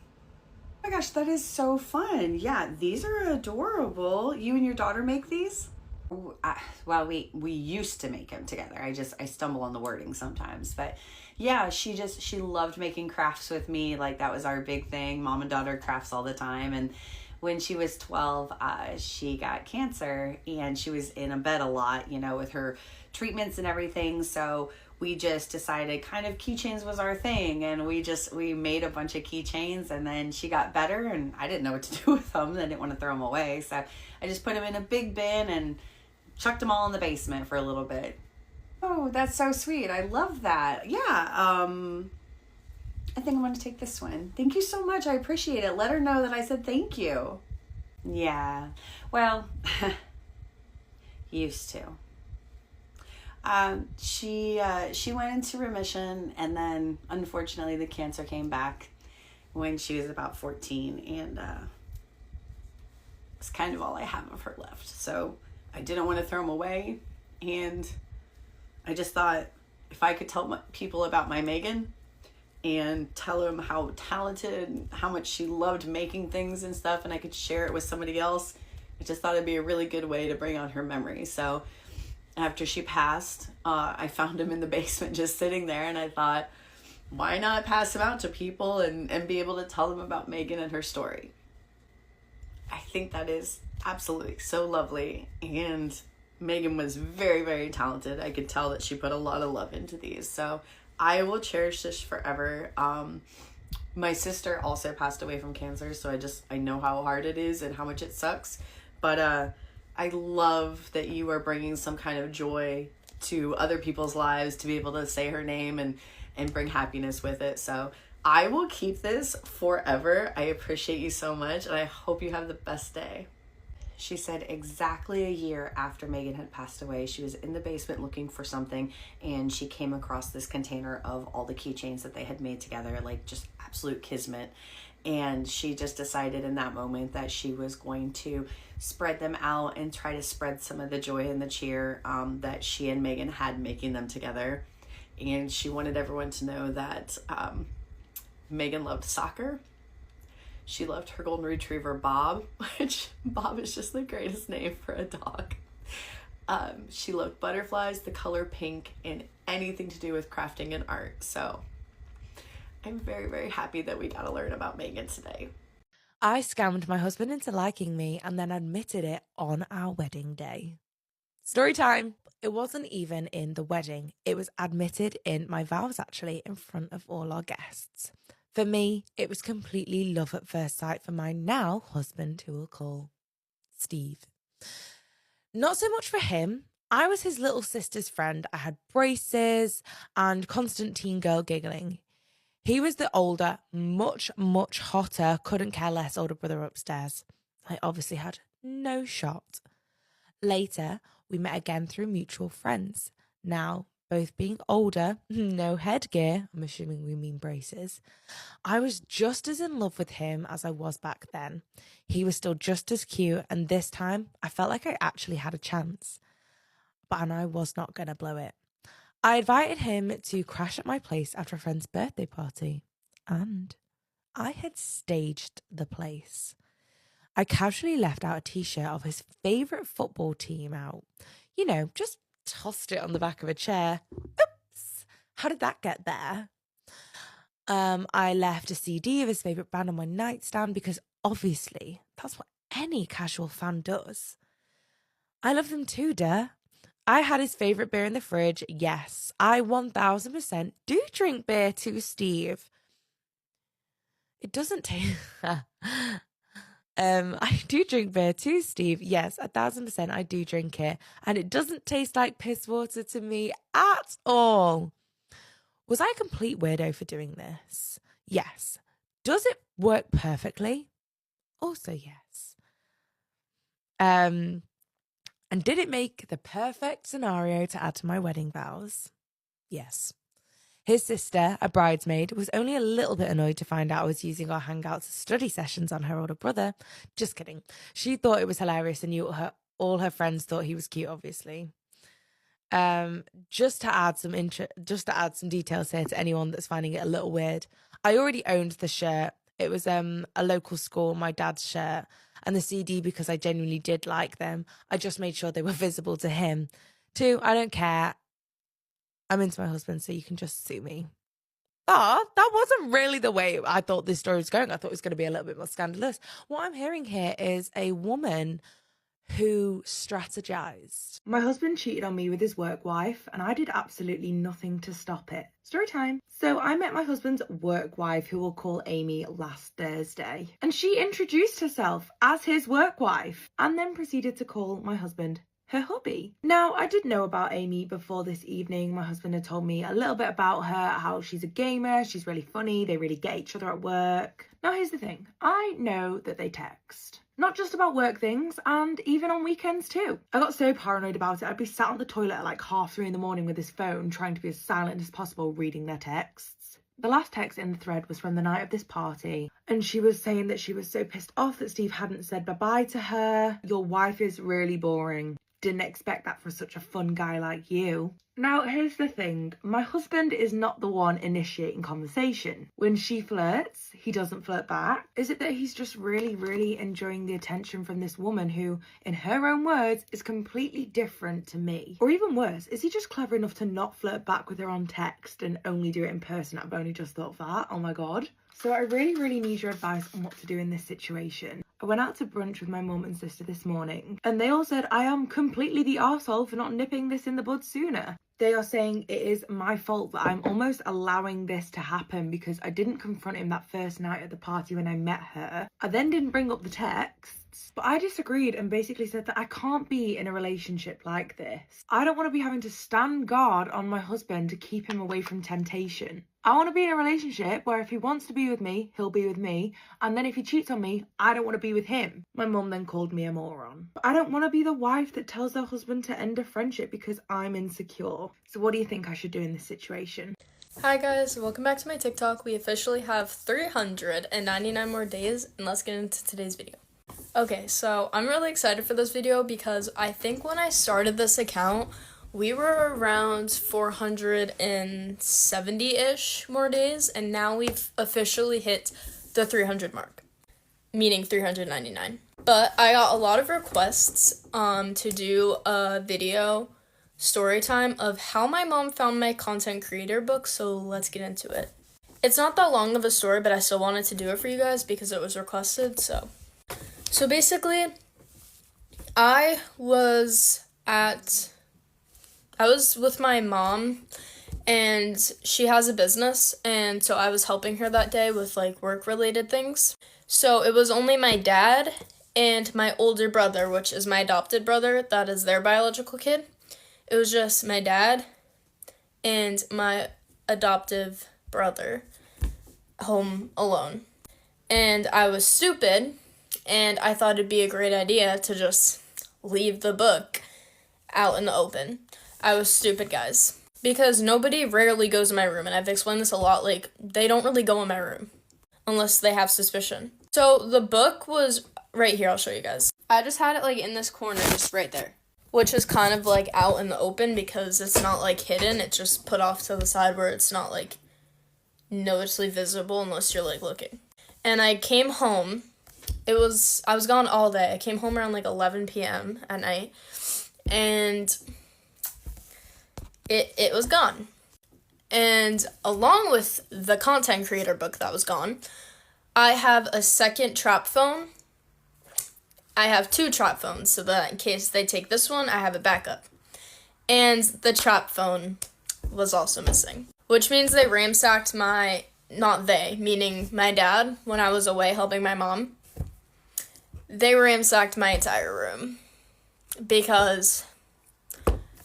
Oh my gosh, that is so fun. Yeah, these are adorable. You and your daughter make these? Ooh, well, we used to make them together. I stumble on the wording sometimes, but yeah, she loved making crafts with me. Like that was our big thing. Mom and daughter crafts all the time. And when she was 12, she got cancer and she was in a bed a lot, you know, with her treatments and everything. So we just decided kind of keychains was our thing, and we made a bunch of keychains, and then she got better and I didn't know what to do with them. I didn't want to throw them away. So I just put them in a big bin and chucked them all in the basement for a little bit. Oh, that's so sweet. I love that. Yeah. I think I'm going to take this one. Thank you so much. I appreciate it. Let her know that I said thank you. Yeah. Well, used to. She went into remission, and then unfortunately the cancer came back when she was about 14, and it's kind of all I have of her left. So I didn't want to throw them away. And I just thought, if I could tell people about my Megan and tell them how talented and how much she loved making things and stuff, and I could share it with somebody else, I just thought it'd be a really good way to bring on her memory. So after she passed, I found him in the basement just sitting there, and I thought, why not pass him out to people and be able to tell them about Megan and her story? I think that is absolutely so lovely. And Megan was very, very talented. I could tell that she put a lot of love into these. So I will cherish this forever. My sister also passed away from cancer, so I know how hard it is and how much it sucks. But I love that you are bringing some kind of joy to other people's lives to be able to say her name and bring happiness with it. So I will keep this forever. I appreciate you so much, and I hope you have the best day. She said exactly a year after Megan had passed away, she was in the basement looking for something, and she came across this container of all the keychains that they had made together, like just absolute kismet. And she just decided in that moment that she was going to spread them out and try to spread some of the joy and the cheer that she and Megan had making them together. And she wanted everyone to know that Megan loved soccer. She loved her golden retriever, Bob, which Bob is just the greatest name for a dog. She loved butterflies, the color pink, and anything to do with crafting and art. So I'm very, very happy that we got to learn about Megan today. I scammed my husband into liking me and then admitted it on our wedding day. Story time. It wasn't even in the wedding. It was admitted in my vows, actually, in front of all our guests. For me, it was completely love at first sight for my now husband, who we'll call Steve. Not so much for him. I was his little sister's friend. I had braces and constant teen girl giggling. He was the older, much, much hotter, couldn't care less older brother upstairs. I obviously had no shot. Later, we met again through mutual friends. Now, both being older, no headgear, I'm assuming we mean braces, I was just as in love with him as I was back then. He was still just as cute, and this time, I felt like I actually had a chance. And I was not going to blow it. I invited him to crash at my place after a friend's birthday party, and I had staged the place. I casually left out a t-shirt of his favourite football team out. You know, just tossed it on the back of a chair. Oops! How did that get there? I left a CD of his favourite band on my nightstand because obviously that's what any casual fan does. I love them too, duh. I had his favourite beer in the fridge. Yes, I 1000% do drink beer too, Steve. It doesn't taste... I do drink beer too, Steve. Yes, 1000% I do drink it. And it doesn't taste like piss water to me at all. Was I a complete weirdo for doing this? Yes. Does it work perfectly? Also, yes. And did it make the perfect scenario to add to my wedding vows? Yes. His sister, a bridesmaid, was only a little bit annoyed to find out I was using our hangouts as study sessions on her older brother. Just kidding. She thought it was hilarious and knew all her friends thought he was cute, obviously. Just to add some details here to anyone that's finding it a little weird. I already owned the shirt. It was a local school, my dad's shirt, and the CD because I genuinely did like them. I just made sure they were visible to him. 2, I don't care. I'm into my husband, so you can just sue me. That wasn't really the way I thought this story was going. I thought it was going to be a little bit more scandalous. What I'm hearing here is a woman who strategized. My husband cheated on me with his work wife, and I did absolutely nothing to stop it. Story time. So I met my husband's work wife, who we'll call Amy, last Thursday. And she introduced herself as his work wife and then proceeded to call my husband her hubby. Now, I did know about Amy before this evening. My husband had told me a little bit about her, how she's a gamer, she's really funny, they really get each other at work. Now, here's the thing. I know that they text. Not just about work things, and even on weekends too. I got so paranoid about it, I'd be sat on the toilet at like 3:30 in the morning with his phone, trying to be as silent as possible, reading their texts. The last text in the thread was from the night of this party, and she was saying that she was so pissed off that Steve hadn't said bye-bye to her. Your wife is really boring. Didn't expect that for such a fun guy like you. Now, here's the thing. My husband is not the one initiating conversation. When she flirts, he doesn't flirt back. Is it that he's just really enjoying the attention from this woman who, in her own words, is completely different to me? Or even worse, is he just clever enough to not flirt back with her on text and only do it in person? I've only just thought of that. Oh my god. So I really need your advice on what to do in this situation. I went out to brunch with my mum and sister this morning, and they all said I am completely the arsehole for not nipping this in the bud sooner. They are saying it is my fault that I'm almost allowing this to happen because I didn't confront him that first night at the party when I met her. I then didn't bring up the texts, but I disagreed and basically said that I can't be in a relationship like this. I don't want to be having to stand guard on my husband to keep him away from temptation. I want to be in a relationship where if he wants to be with me, he'll be with me, and then if he cheats on me, I don't want to be with him. My mum then called me a moron. But I don't want to be the wife that tells her husband to end a friendship because I'm insecure. So what do you think I should do in this situation? Hi guys, welcome back to my TikTok. We officially have 399 more days, and let's get into today's video. Okay, so I'm really excited for this video because I think when I started this account, we were around 470-ish more days, and now we've officially hit the 300 mark, meaning 399. But I got a lot of requests to do a video story time of how my mom found my content creator book, so let's get into it. It's not that long of a story, but I still wanted to do it for you guys because it was requested, so basically, I was with my mom, and she has a business, and so I was helping her that day with, like, work-related things. So it was only my dad and my older brother, which is my adopted brother, that is their biological kid. It was just my dad and my adoptive brother home alone. And I was stupid, and I thought it'd be a great idea to just leave the book out in the open. I was stupid, guys. Because nobody rarely goes in my room, and I've explained this a lot, like, they don't really go in my room unless they have suspicion. So the book was right here, I'll show you guys. I just had it, like, in this corner, just right there, which is kind of, like, out in the open because it's not, like, hidden. It's just put off to the side where it's not, like, noticeably visible unless you're, like, looking. And I came home. I was gone all day. I came home around, like, 11 p.m. at night, and it was gone. And along with the content creator book that was gone, I have a second trap phone. I have 2 trap phones, so that in case they take this one, I have a backup. And the trap phone was also missing, which means they ransacked meaning my dad, when I was away helping my mom. They ransacked my entire room because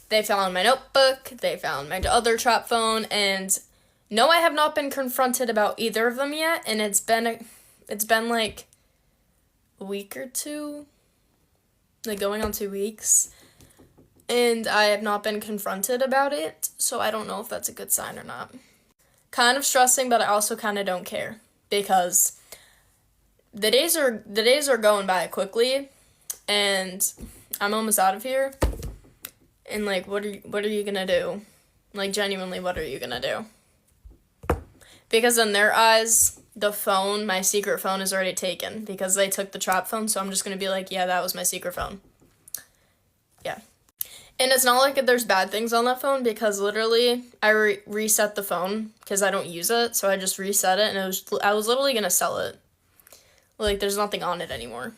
they found my notebook, they found my other trap phone, and no, I have not been confronted about either of them yet, and it's been like a week or 2, like going on 2 weeks, and I have not been confronted about it, so I don't know if that's a good sign or not. Kind of stressing, but I also kind of don't care, because the days are going by quickly, and I'm almost out of here. And, like, what are you gonna do? Like, genuinely, what are you gonna do? Because in their eyes, my secret phone is already taken because they took the trap phone, so I'm just gonna be like, yeah, that was my secret phone. Yeah. And it's not like there's bad things on that phone because literally I reset the phone because I don't use it, so I just reset it, and I was literally gonna sell it. Like, there's nothing on it anymore.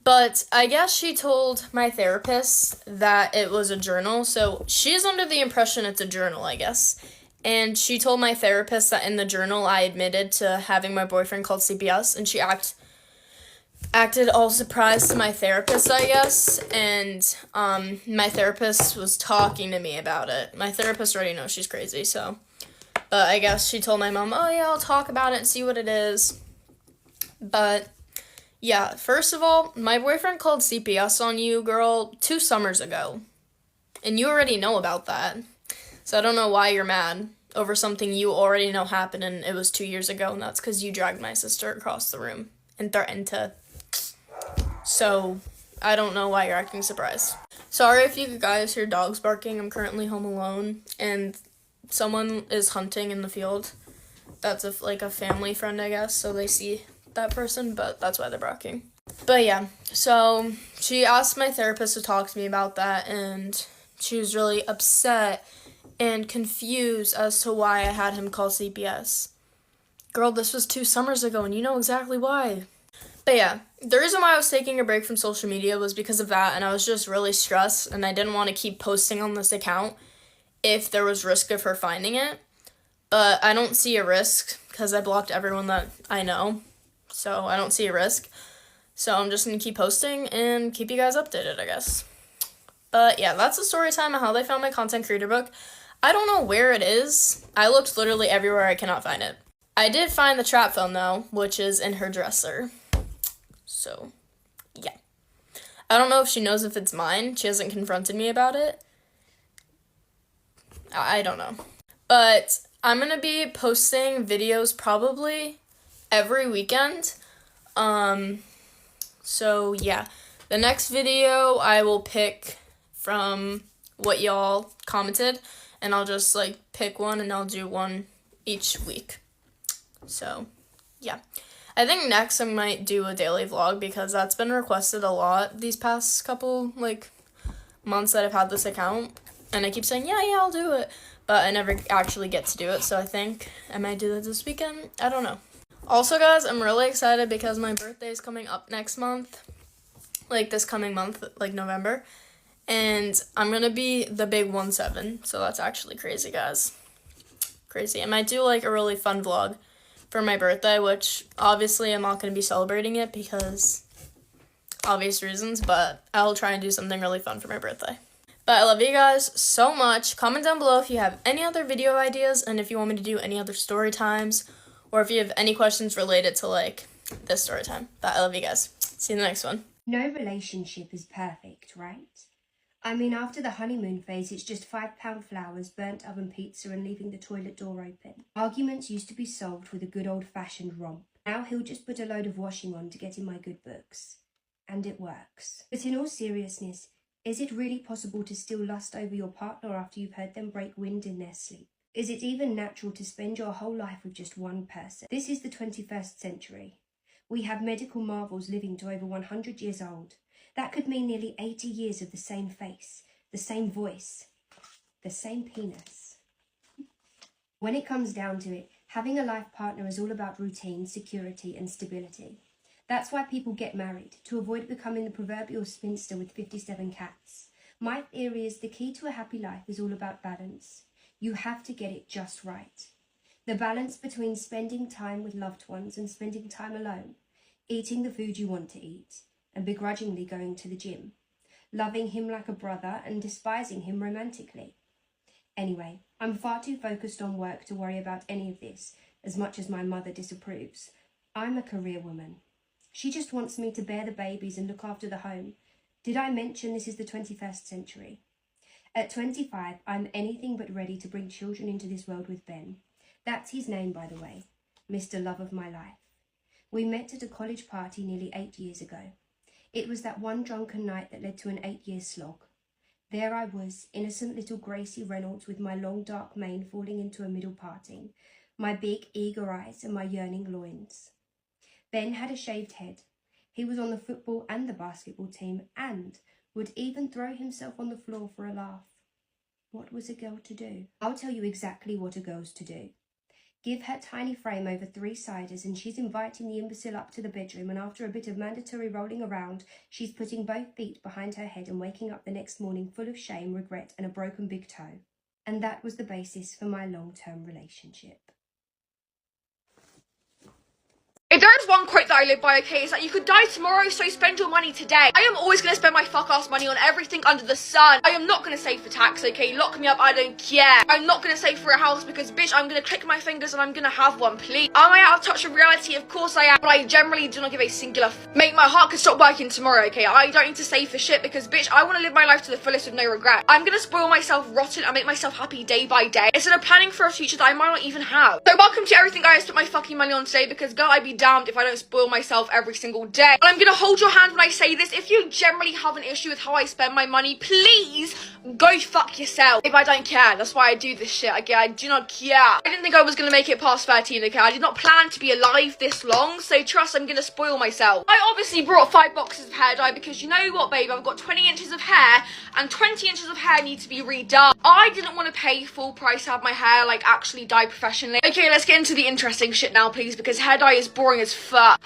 But I guess she told my therapist that it was a journal, so she's under the impression it's a journal, I guess. And she told my therapist that in the journal I admitted to having my boyfriend called CPS, and she acted all surprised to my therapist, I guess, and my therapist was talking to me about it. My therapist already knows she's crazy, so. But I guess she told my mom, oh yeah, I'll talk about it and see what it is. But yeah, first of all, my boyfriend called CPS on you, girl, 2 summers ago. And you already know about that. So I don't know why you're mad over something you already know happened and it was 2 years ago, and that's because you dragged my sister across the room and threatened to. So I don't know why you're acting surprised. Sorry if you guys hear dogs barking. I'm currently home alone, and someone is hunting in the field. That's like a family friend, I guess, so they see that person, but that's why they're barking. But yeah, so she asked my therapist to talk to me about that, and she was really upset and confused as to why I had him call CPS. Girl, this was 2 summers ago, and you know exactly why. But yeah, the reason why I was taking a break from social media was because of that, and I was just really stressed, and I didn't want to keep posting on this account if there was risk of her finding it. But I don't see a risk because I blocked everyone that I know, so I don't see a risk. So I'm just going to keep posting and keep you guys updated, I guess. But yeah, that's the story time of how they found my content creator book. I don't know where it is. I looked literally everywhere. I cannot find it. I did find the trap phone, though, which is in her dresser. So, yeah. I don't know if she knows if it's mine. She hasn't confronted me about it. I don't know. But I'm going to be posting videos probably every weekend. So, yeah. The next video I will pick from what y'all commented, and I'll just, like, pick one, and I'll do one each week. So, yeah. I think next I might do a daily vlog because that's been requested a lot these past couple, like, months that I've had this account. And I keep saying, yeah, I'll do it. But I never actually get to do it, so I think I might do that this weekend. I don't know. Also, guys, I'm really excited because my birthday is coming up next month. Like, this coming month, like, November. And I'm going to be the big 1-7, so that's actually crazy, guys. Crazy. I might do, like, a really fun vlog for my birthday, which obviously I'm not going to be celebrating it because obvious reasons, but I'll try and do something really fun for my birthday. But I love you guys so much. Comment down below if you have any other video ideas and if you want me to do any other story times or if you have any questions related to, like, this story time. But I love you guys. See you in the next one. No relationship is perfect, right? I mean, after the honeymoon phase, it's just £5 flowers, burnt oven pizza and leaving the toilet door open. Arguments used to be solved with a good old-fashioned romp. Now he'll just put a load of washing on to get in my good books. And it works. But in all seriousness, is it really possible to still lust over your partner after you've heard them break wind in their sleep? Is it even natural to spend your whole life with just one person? This is the 21st century. We have medical marvels living to over 100 years old. That could mean nearly 80 years of the same face, the same voice, the same penis. When it comes down to it, having a life partner is all about routine, security and stability. That's why people get married, to avoid becoming the proverbial spinster with 57 cats. My theory is the key to a happy life is all about balance. You have to get it just right. The balance between spending time with loved ones and spending time alone, eating the food you want to eat, and begrudgingly going to the gym, loving him like a brother and despising him romantically. Anyway, I'm far too focused on work to worry about any of this, as much as my mother disapproves. I'm a career woman. She just wants me to bear the babies and look after the home. Did I mention this is the 21st century? At 25, I'm anything but ready to bring children into this world with Ben. That's his name, by the way, Mr. Love of My Life. We met at a college party nearly 8 years ago. It was that one drunken night that led to an 8-year slog. There I was, innocent little Gracie Reynolds with my long dark mane falling into a middle parting, my big eager eyes and my yearning loins. Ben had a shaved head. He was on the football and the basketball team and would even throw himself on the floor for a laugh. What was a girl to do? I'll tell you exactly what a girl's to do. Give her tiny frame over 3 ciders and she's inviting the imbecile up to the bedroom, and after a bit of mandatory rolling around, she's putting both feet behind her head and waking up the next morning full of shame, regret and a broken big toe. And that was the basis for my long-term relationship. If there is one quote that I live by, okay, it's that you could die tomorrow, so spend your money today. I am always going to spend my fuck-ass money on everything under the sun. I am not going to save for tax, okay? Lock me up, I don't care. I'm not going to save for a house because, bitch, I'm going to click my fingers and I'm going to have one, please. Am I out of touch with reality? Of course I am, but I generally do not give a singular Mate, my heart could stop working tomorrow, okay? I don't need to save for shit because, bitch, I want to live my life to the fullest with no regret. I'm going to spoil myself rotten and make myself happy day by day instead of planning for a future that I might not even have. So welcome to everything I spent my fucking money on today because, girl, I'd be down damned if I don't spoil myself every single day. And I'm gonna hold your hand when I say this. If you generally have an issue with how I spend my money, please go fuck yourself. If I don't care, that's why I do this shit. Okay, I do not care. I didn't think I was gonna make it past 13, okay? I did not plan to be alive this long, so trust I'm gonna spoil myself. I obviously brought 5 boxes of hair dye because you know what, babe? I've got 20 inches of hair and 20 inches of hair need to be redone. I didn't want to pay full price to have my hair like actually dye professionally. Okay, let's get into the interesting shit now, please, because hair dye is boring as fuck.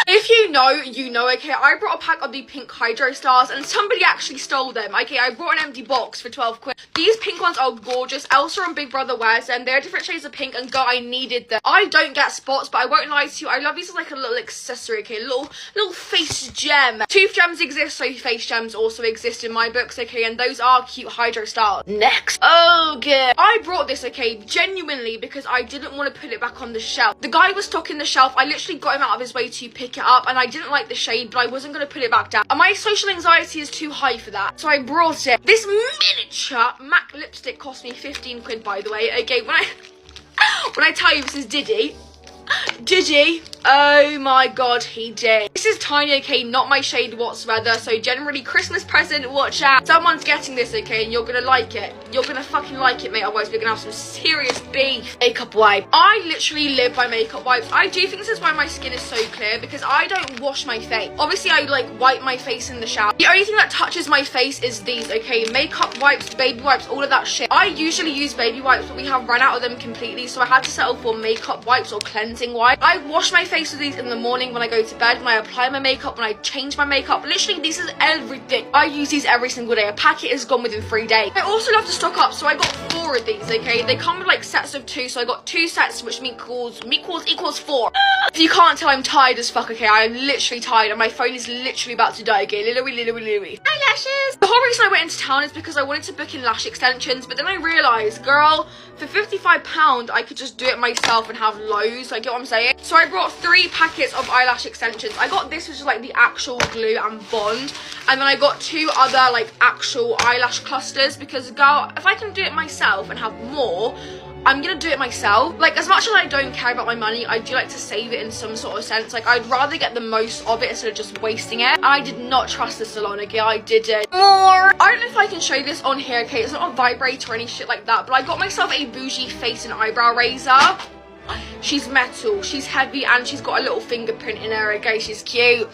If you know, you know, okay? I brought a pack of the pink Hydro Stars and somebody actually stole them. Okay, I brought an empty box for 12 quid. These pink ones are gorgeous. Elsa and Big Brother wears them. They're different shades of pink and girl, I needed them. I don't get spots, but I won't lie to you. I love these as like a little accessory, okay? Little face gem. Tooth gems exist, so face gems also exist in my books, okay? And those are cute Hydro Stars. Next. Oh, good. I brought this, okay, genuinely because I didn't want to put it back on the shelf. The guy was stocking the shelf. I literally got him out of his way to pick it up and I didn't like the shade, but I wasn't going to put it back down. And my social anxiety is too high for that. So I brought it. This miniature MAC lipstick cost me 15 quid, by the way. Okay, when I tell you this is Diddy, oh my god, he did. This is tiny, okay, not my shade whatsoever, so generally Christmas present, watch out. Someone's getting this, okay, and you're gonna like it. You're gonna fucking like it, mate, otherwise we're gonna have some serious beef. Makeup wipe. I literally live by makeup wipes. I do think this is why my skin is so clear, because I don't wash my face. Obviously, I like wipe my face in the shower. The only thing that touches my face is these, okay, makeup wipes, baby wipes, all of that shit. I usually use baby wipes, but we have run out of them completely, so I had to settle for makeup wipes or cleansing wipes. I wash my face with these in the morning when I go to bed, when I apply my makeup, when I change my makeup. Literally, this is everything. I use these every single day. A packet is gone within 3 days. I also love to stock up, so I got 4 of these, okay? They come with like sets of 2, so I got 2 sets, which equals 4. If you can't tell, I'm tired as fuck, okay? I'm literally tired and my phone is literally about to die, okay? Literally. Eyelashes! The whole reason I went into town is because I wanted to book in lash extensions, but then I realised, girl, for £55, I could just do it myself and have loads, like, get what I'm saying? So I brought 3 packets of eyelash extensions. I got this, which is like the actual glue and bond, and then I got 2 other like actual eyelash clusters, because girl, if I can do it myself and have more, I'm gonna do it myself. Like, as much as I don't care about my money, I do like to save it in some sort of sense. Like, I'd rather get the most of it instead of just wasting it. I did not trust the salon, okay? I didn't. More. I don't know if I can show this on here, okay? It's not a vibrator or any shit like that, but I got myself a bougie face and eyebrow razor. She's metal, she's heavy, and she's got a little fingerprint in her, okay? She's cute.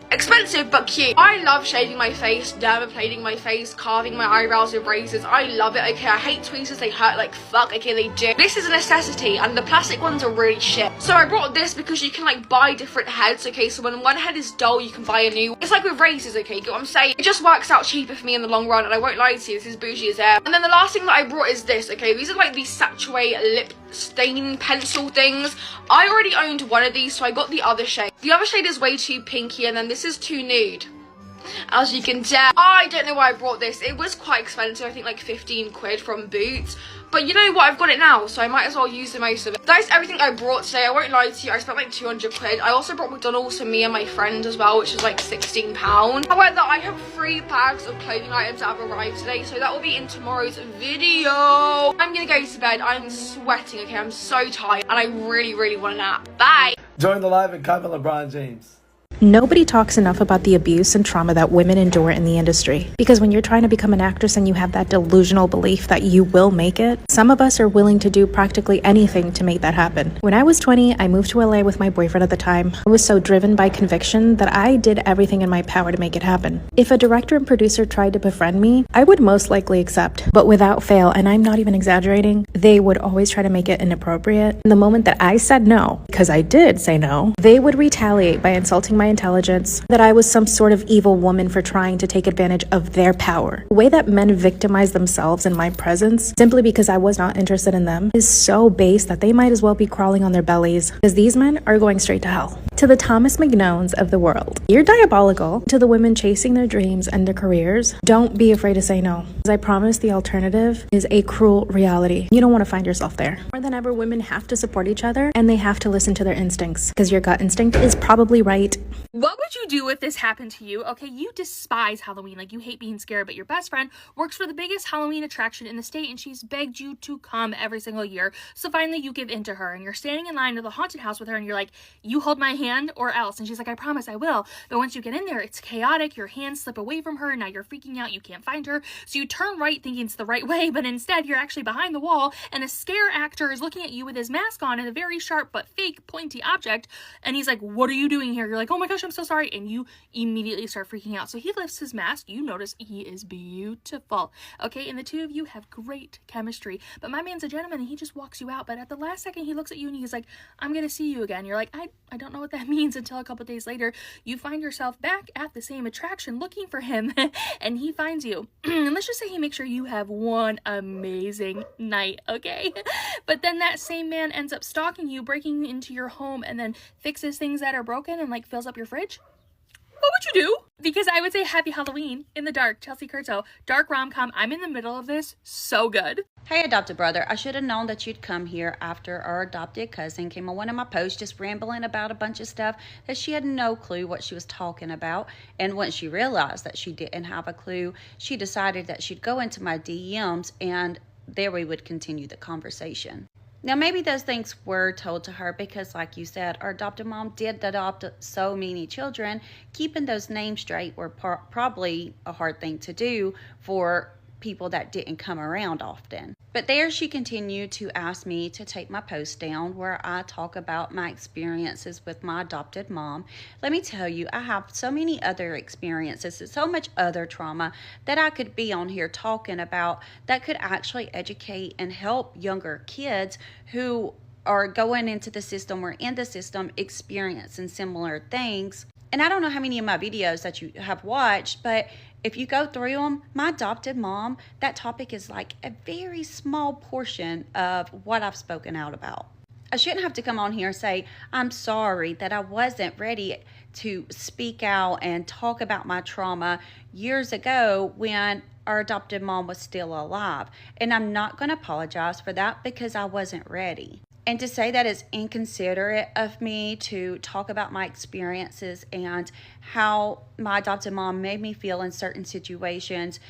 Expensive but cute. I love shaving my face, dermaplaning my face, carving my eyebrows with razors. I love it, okay? I hate tweezers, they hurt like fuck, okay? They do. This is a necessity, and the plastic ones are really shit. So I brought this because you can like buy different heads, okay? So when one head is dull, you can buy a new. It's like with razors, okay? Get what I'm saying? It just works out cheaper for me in the long run, and I won't lie to you, this is bougie as hell. And then the last thing that I brought is this, okay? These are like these Saturate lip stain pencil things. I already owned one of these, so I got the other shade. The other shade is way too pinky, and then this is too nude, as you can tell. I don't know why I brought this. It was quite expensive, I think like 15 quid from Boots, but you know what, I've got it now, so I might as well use the most of it. That is everything I brought today. I won't lie to you, I spent like 200 quid. I also brought McDonald's for me and my friend as well, which is like £16. However, I have 3 bags of clothing items that have arrived today, so that will be in tomorrow's video. I'm gonna go to bed. I'm sweating, okay? I'm so tired and I really want a nap. Bye. Join the live and comment LeBron James. Nobody talks enough about the abuse and trauma that women endure in the industry. Because when you're trying to become an actress and you have that delusional belief that you will make it, some of us are willing to do practically anything to make that happen. When I was 20, I moved to LA with my boyfriend at the time. I was so driven by conviction that I did everything in my power to make it happen. If a director and producer tried to befriend me, I would most likely accept. But without fail, and I'm not even exaggerating, they would always try to make it inappropriate. And the moment that I said no, because I did say no, they would retaliate by insulting my intelligence, that I was some sort of evil woman for trying to take advantage of their power. The way that men victimize themselves in my presence, simply because I was not interested in them, is so base that they might as well be crawling on their bellies, because these men are going straight to hell. To the Thomas McKnowns of the world, you're diabolical. To the women chasing their dreams and their careers, don't be afraid to say no. As I promise, the alternative is a cruel reality. You don't want to find yourself there. More than ever, women have to support each other, and they have to listen to their instincts, because your gut instinct is probably right. What would you do if this happened to you? Okay, you despise Halloween, like you hate being scared, but your best friend works for the biggest Halloween attraction in the state and she's begged you to come every single year. So finally you give in to her and you're standing in line to the haunted house with her and you're like, you hold my hand or else. And she's like, I promise I will. But once you get in there, it's chaotic. Your hands slip away from her and now you're freaking out. You can't find her. So you turn right thinking it's the right way, but instead you're actually behind the wall and a scare actor is looking at you with his mask on and a very sharp but fake pointy object. And he's like, what are you doing here? You're like, oh my gosh, I'm so sorry. And you immediately start freaking out. So he lifts his mask. You notice he is beautiful. Okay, and the two of you have great chemistry. But my man's a gentleman and he just walks you out. But at the last second, he looks at you and he's like, I'm going to see you again. You're like, I don't know what that means until a couple days later. You find yourself back at the same attraction looking for him and he finds you. And let's just say he makes sure you have one amazing night, okay? But then that same man ends up stalking you, breaking into your home, and then fixes things that are broken and like fills up your fridge. What would you do? Because I would say Happy Halloween in the dark, Chelsea Curto, dark rom-com. I'm in the middle of this. So good. Hey, adopted brother. I should have known that you'd come here after our adopted cousin came on one of my posts just rambling about a bunch of stuff that she had no clue what she was talking about. And once she realized that she didn't have a clue, she decided that she'd go into my DMs and there we would continue the conversation. Now, maybe those things were told to her because, like you said, our adopted mom did adopt so many children. Keeping those names straight were probably a hard thing to do for people that didn't come around often. But there she continued to ask me to take my post down where I talk about my experiences with my adopted mom. Let me tell you, I have so many other experiences and so much other trauma that I could be on here talking about that could actually educate and help younger kids who are going into the system or in the system experiencing similar things. And I don't know how many of my videos that you have watched, but if you go through them, my adopted mom, that topic is like a very small portion of what I've spoken out about. I shouldn't have to come on here and say, I'm sorry that I wasn't ready to speak out and talk about my trauma years ago when our adopted mom was still alive. And I'm not going to apologize for that because I wasn't ready. And to say that it's inconsiderate of me to talk about my experiences and how my adopted mom made me feel in certain situations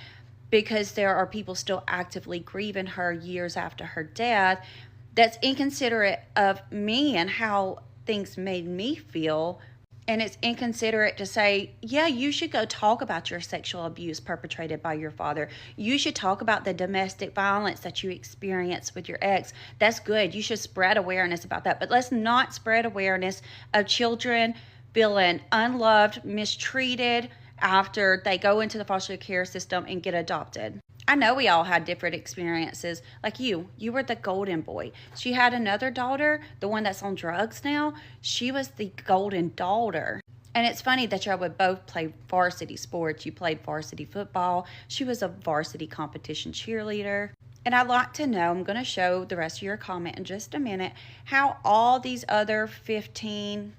because there are people still actively grieving her years after her death, that's inconsiderate of me and how things made me feel. And it's inconsiderate to say, yeah, you should go talk about your sexual abuse perpetrated by your father. You should talk about the domestic violence that you experienced with your ex. That's good. You should spread awareness about that. But let's not spread awareness of children feeling unloved, mistreated after they go into the foster care system and get adopted. I know we all had different experiences. Like you were the golden boy. She had another daughter, the one that's on drugs now. She was the golden daughter. And it's funny that y'all would both play varsity sports. You played varsity football. She was a varsity competition cheerleader. And I'd like to know, I'm going to show the rest of your comment in just a minute, how all these other 15,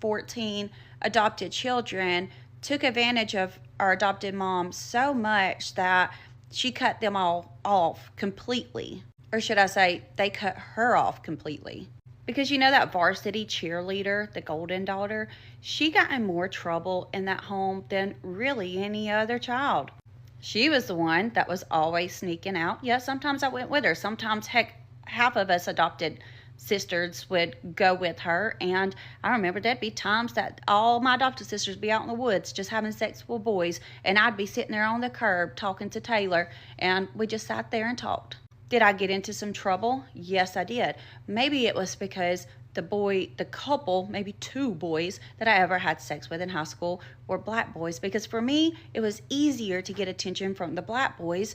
14 adopted children took advantage of our adopted mom so much that she cut them all off completely. Or should I say, they cut her off completely. Because you know that varsity cheerleader, the golden daughter, she got in more trouble in that home than really any other child. She was the one that was always sneaking out. Yeah, sometimes I went with her. Sometimes, heck, half of us adopted sisters would go with her, and I remember there'd be times that all my adopted sisters be out in the woods just having sex with boys, and I'd be sitting there on the curb talking to Taylor, and we just sat there and talked. Did I get into some trouble? Yes, I did. Maybe it was because the couple, maybe two boys that I ever had sex with in high school were black boys, because for me it was easier to get attention from the black boys,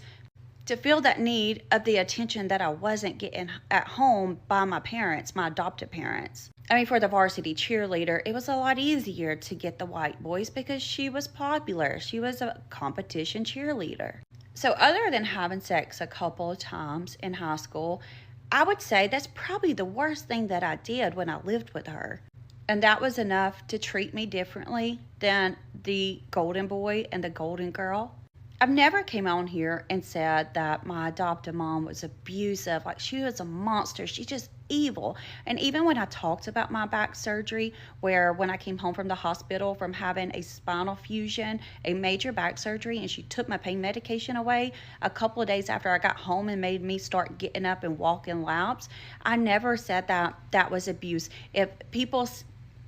to feel that need of the attention that I wasn't getting at home by my parents, my adopted parents. I mean, for the varsity cheerleader, it was a lot easier to get the white boys because she was popular. She was a competition cheerleader. So other than having sex a couple of times in high school, I would say that's probably the worst thing that I did when I lived with her. And that was enough to treat me differently than the golden boy and the golden girl. I've never came on here and said that my adoptive mom was abusive, like she was a monster, she's just evil. And even when I talked about my back surgery, where when I came home from the hospital from having a spinal fusion, a major back surgery, and she took my pain medication away a couple of days after I got home and made me start getting up and walking laps, I never said that that was abuse. If people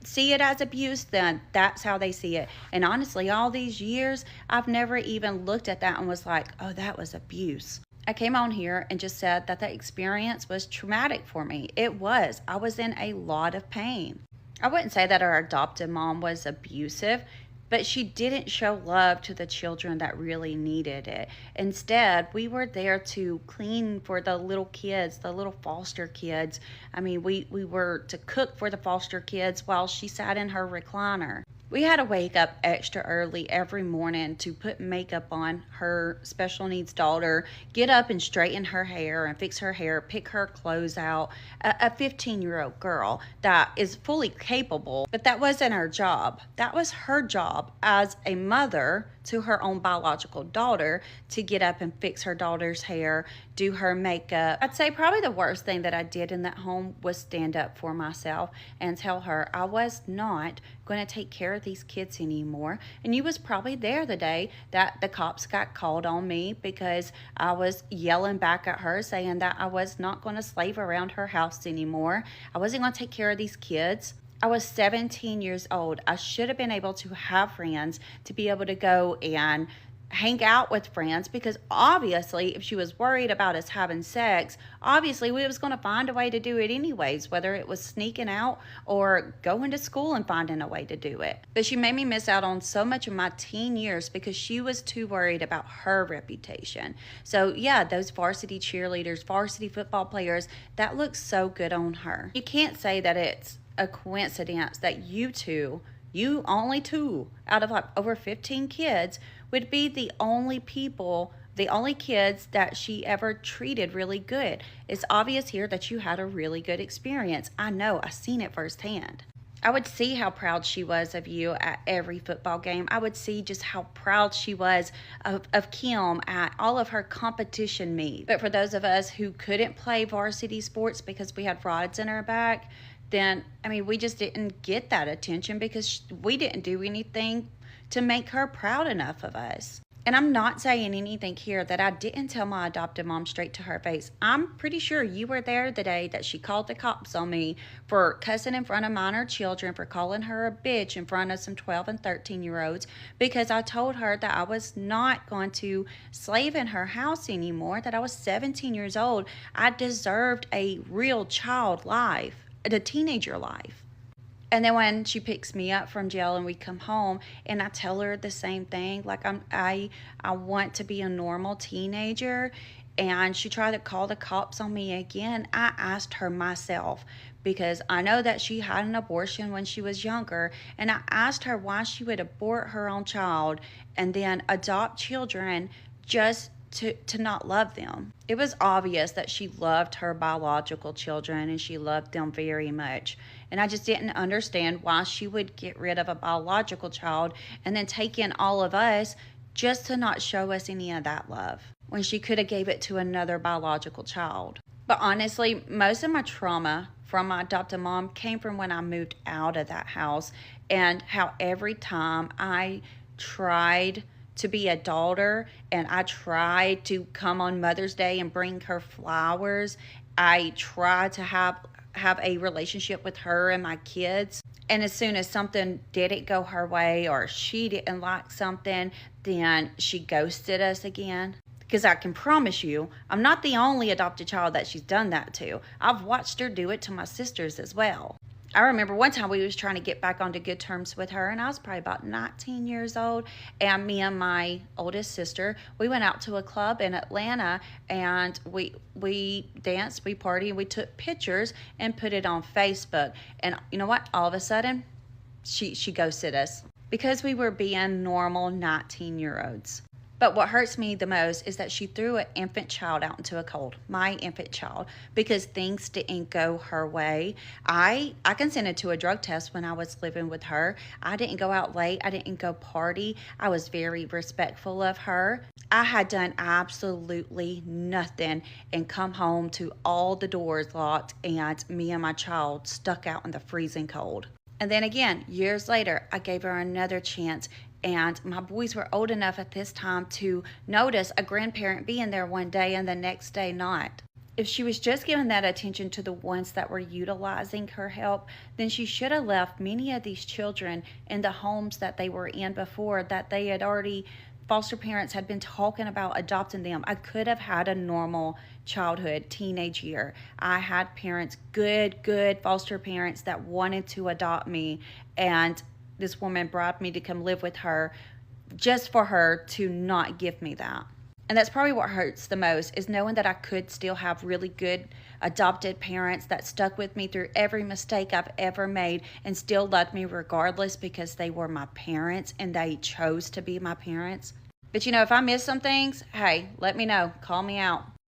see it as abuse, then that's how they see it. And honestly, all these years, I've never even looked at that and was like, oh, that was abuse. I came on here and just said that the experience was traumatic for me. It was. I was in a lot of pain. I wouldn't say that our adopted mom was abusive, but she didn't show love to the children that really needed it. Instead, we were there to clean for the little kids, the little foster kids. I mean, we were to cook for the foster kids while she sat in her recliner. We had to wake up extra early every morning to put makeup on her special needs daughter, get up and straighten her hair and fix her hair, pick her clothes out. A 15-year-old girl that is fully capable, but that wasn't her job. That was her job as a mother to her own biological daughter to get up and fix her daughter's hair, do her makeup. I'd say probably the worst thing that I did in that home was stand up for myself and tell her I was not going to take care of these kids anymore. And you was probably there the day that the cops got called on me because I was yelling back at her saying that I was not going to slave around her house anymore. I wasn't going to take care of these kids. I was 17 years old. I should have been able to have friends, to be able to go and hang out with friends, because obviously if she was worried about us having sex, obviously we was going to find a way to do it anyways, whether it was sneaking out or going to school and finding a way to do it. But she made me miss out on so much of my teen years because she was too worried about her reputation. So yeah, those varsity cheerleaders, varsity football players, that looks so good on her. You can't say that it's a coincidence that you only two out of like over 15 kids would be the only kids that she ever treated really good. It's obvious here that you had a really good experience. I know, I've seen it firsthand. I would see how proud she was of you at every football game. I would see just how proud she was of Kim at all of her competition meets. But for those of us who couldn't play varsity sports because we had rods in our back, then, I mean, we just didn't get that attention because we didn't do anything to make her proud enough of us. And I'm not saying anything here that I didn't tell my adopted mom straight to her face. I'm pretty sure you were there the day that she called the cops on me for cussing in front of minor children, for calling her a bitch in front of some 12 and 13-year-olds, because I told her that I was not going to slave in her house anymore, that I was 17 years old. I deserved a real child life, a teenager life. And then when she picks me up from jail and we come home and I tell her the same thing, like I want to be a normal teenager, and she tried to call the cops on me again, I asked her myself, because I know that she had an abortion when she was younger, and I asked her why she would abort her own child and then adopt children just to not love them. It was obvious that she loved her biological children and she loved them very much. And I just didn't understand why she would get rid of a biological child and then take in all of us just to not show us any of that love, when she could have gave it to another biological child. But honestly, most of my trauma from my adopted mom came from when I moved out of that house, and how every time I tried to be a daughter and I tried to come on Mother's Day and bring her flowers, I tried to have a relationship with her and my kids, and as soon as something didn't go her way or she didn't like something, then she ghosted us again. Because I can promise you, I'm not the only adopted child that she's done that to. I've watched her do it to my sisters as well. I remember one time we was trying to get back onto good terms with her, and I was probably about 19 years old, and me and my oldest sister, we went out to a club in Atlanta, and we danced, we partied, we took pictures and put it on Facebook. And you know what? All of a sudden, she ghosted us because we were being normal 19-year-olds. But what hurts me the most is that she threw an infant child out into a cold, my infant child, because things didn't go her way. I consented to a drug test when I was living with her. I didn't go out late. I didn't go party. I was very respectful of her. I had done absolutely nothing and come home to all the doors locked and me and my child stuck out in the freezing cold. And then again, years later, I gave her another chance, and my boys were old enough at this time to notice a grandparent being there one day and the next day not. If she was just giving that attention to the ones that were utilizing her help, then she should have left many of these children in the homes that they were in before, that they had already, foster parents had been talking about adopting them. I could have had a normal childhood, teenage year. I had parents, good foster parents that wanted to adopt me, and this woman bribed me to come live with her just for her to not give me that. And that's probably what hurts the most, is knowing that I could still have really good adopted parents that stuck with me through every mistake I've ever made and still loved me regardless, because they were my parents and they chose to be my parents. But if I miss some things, hey, let me know. Call me out.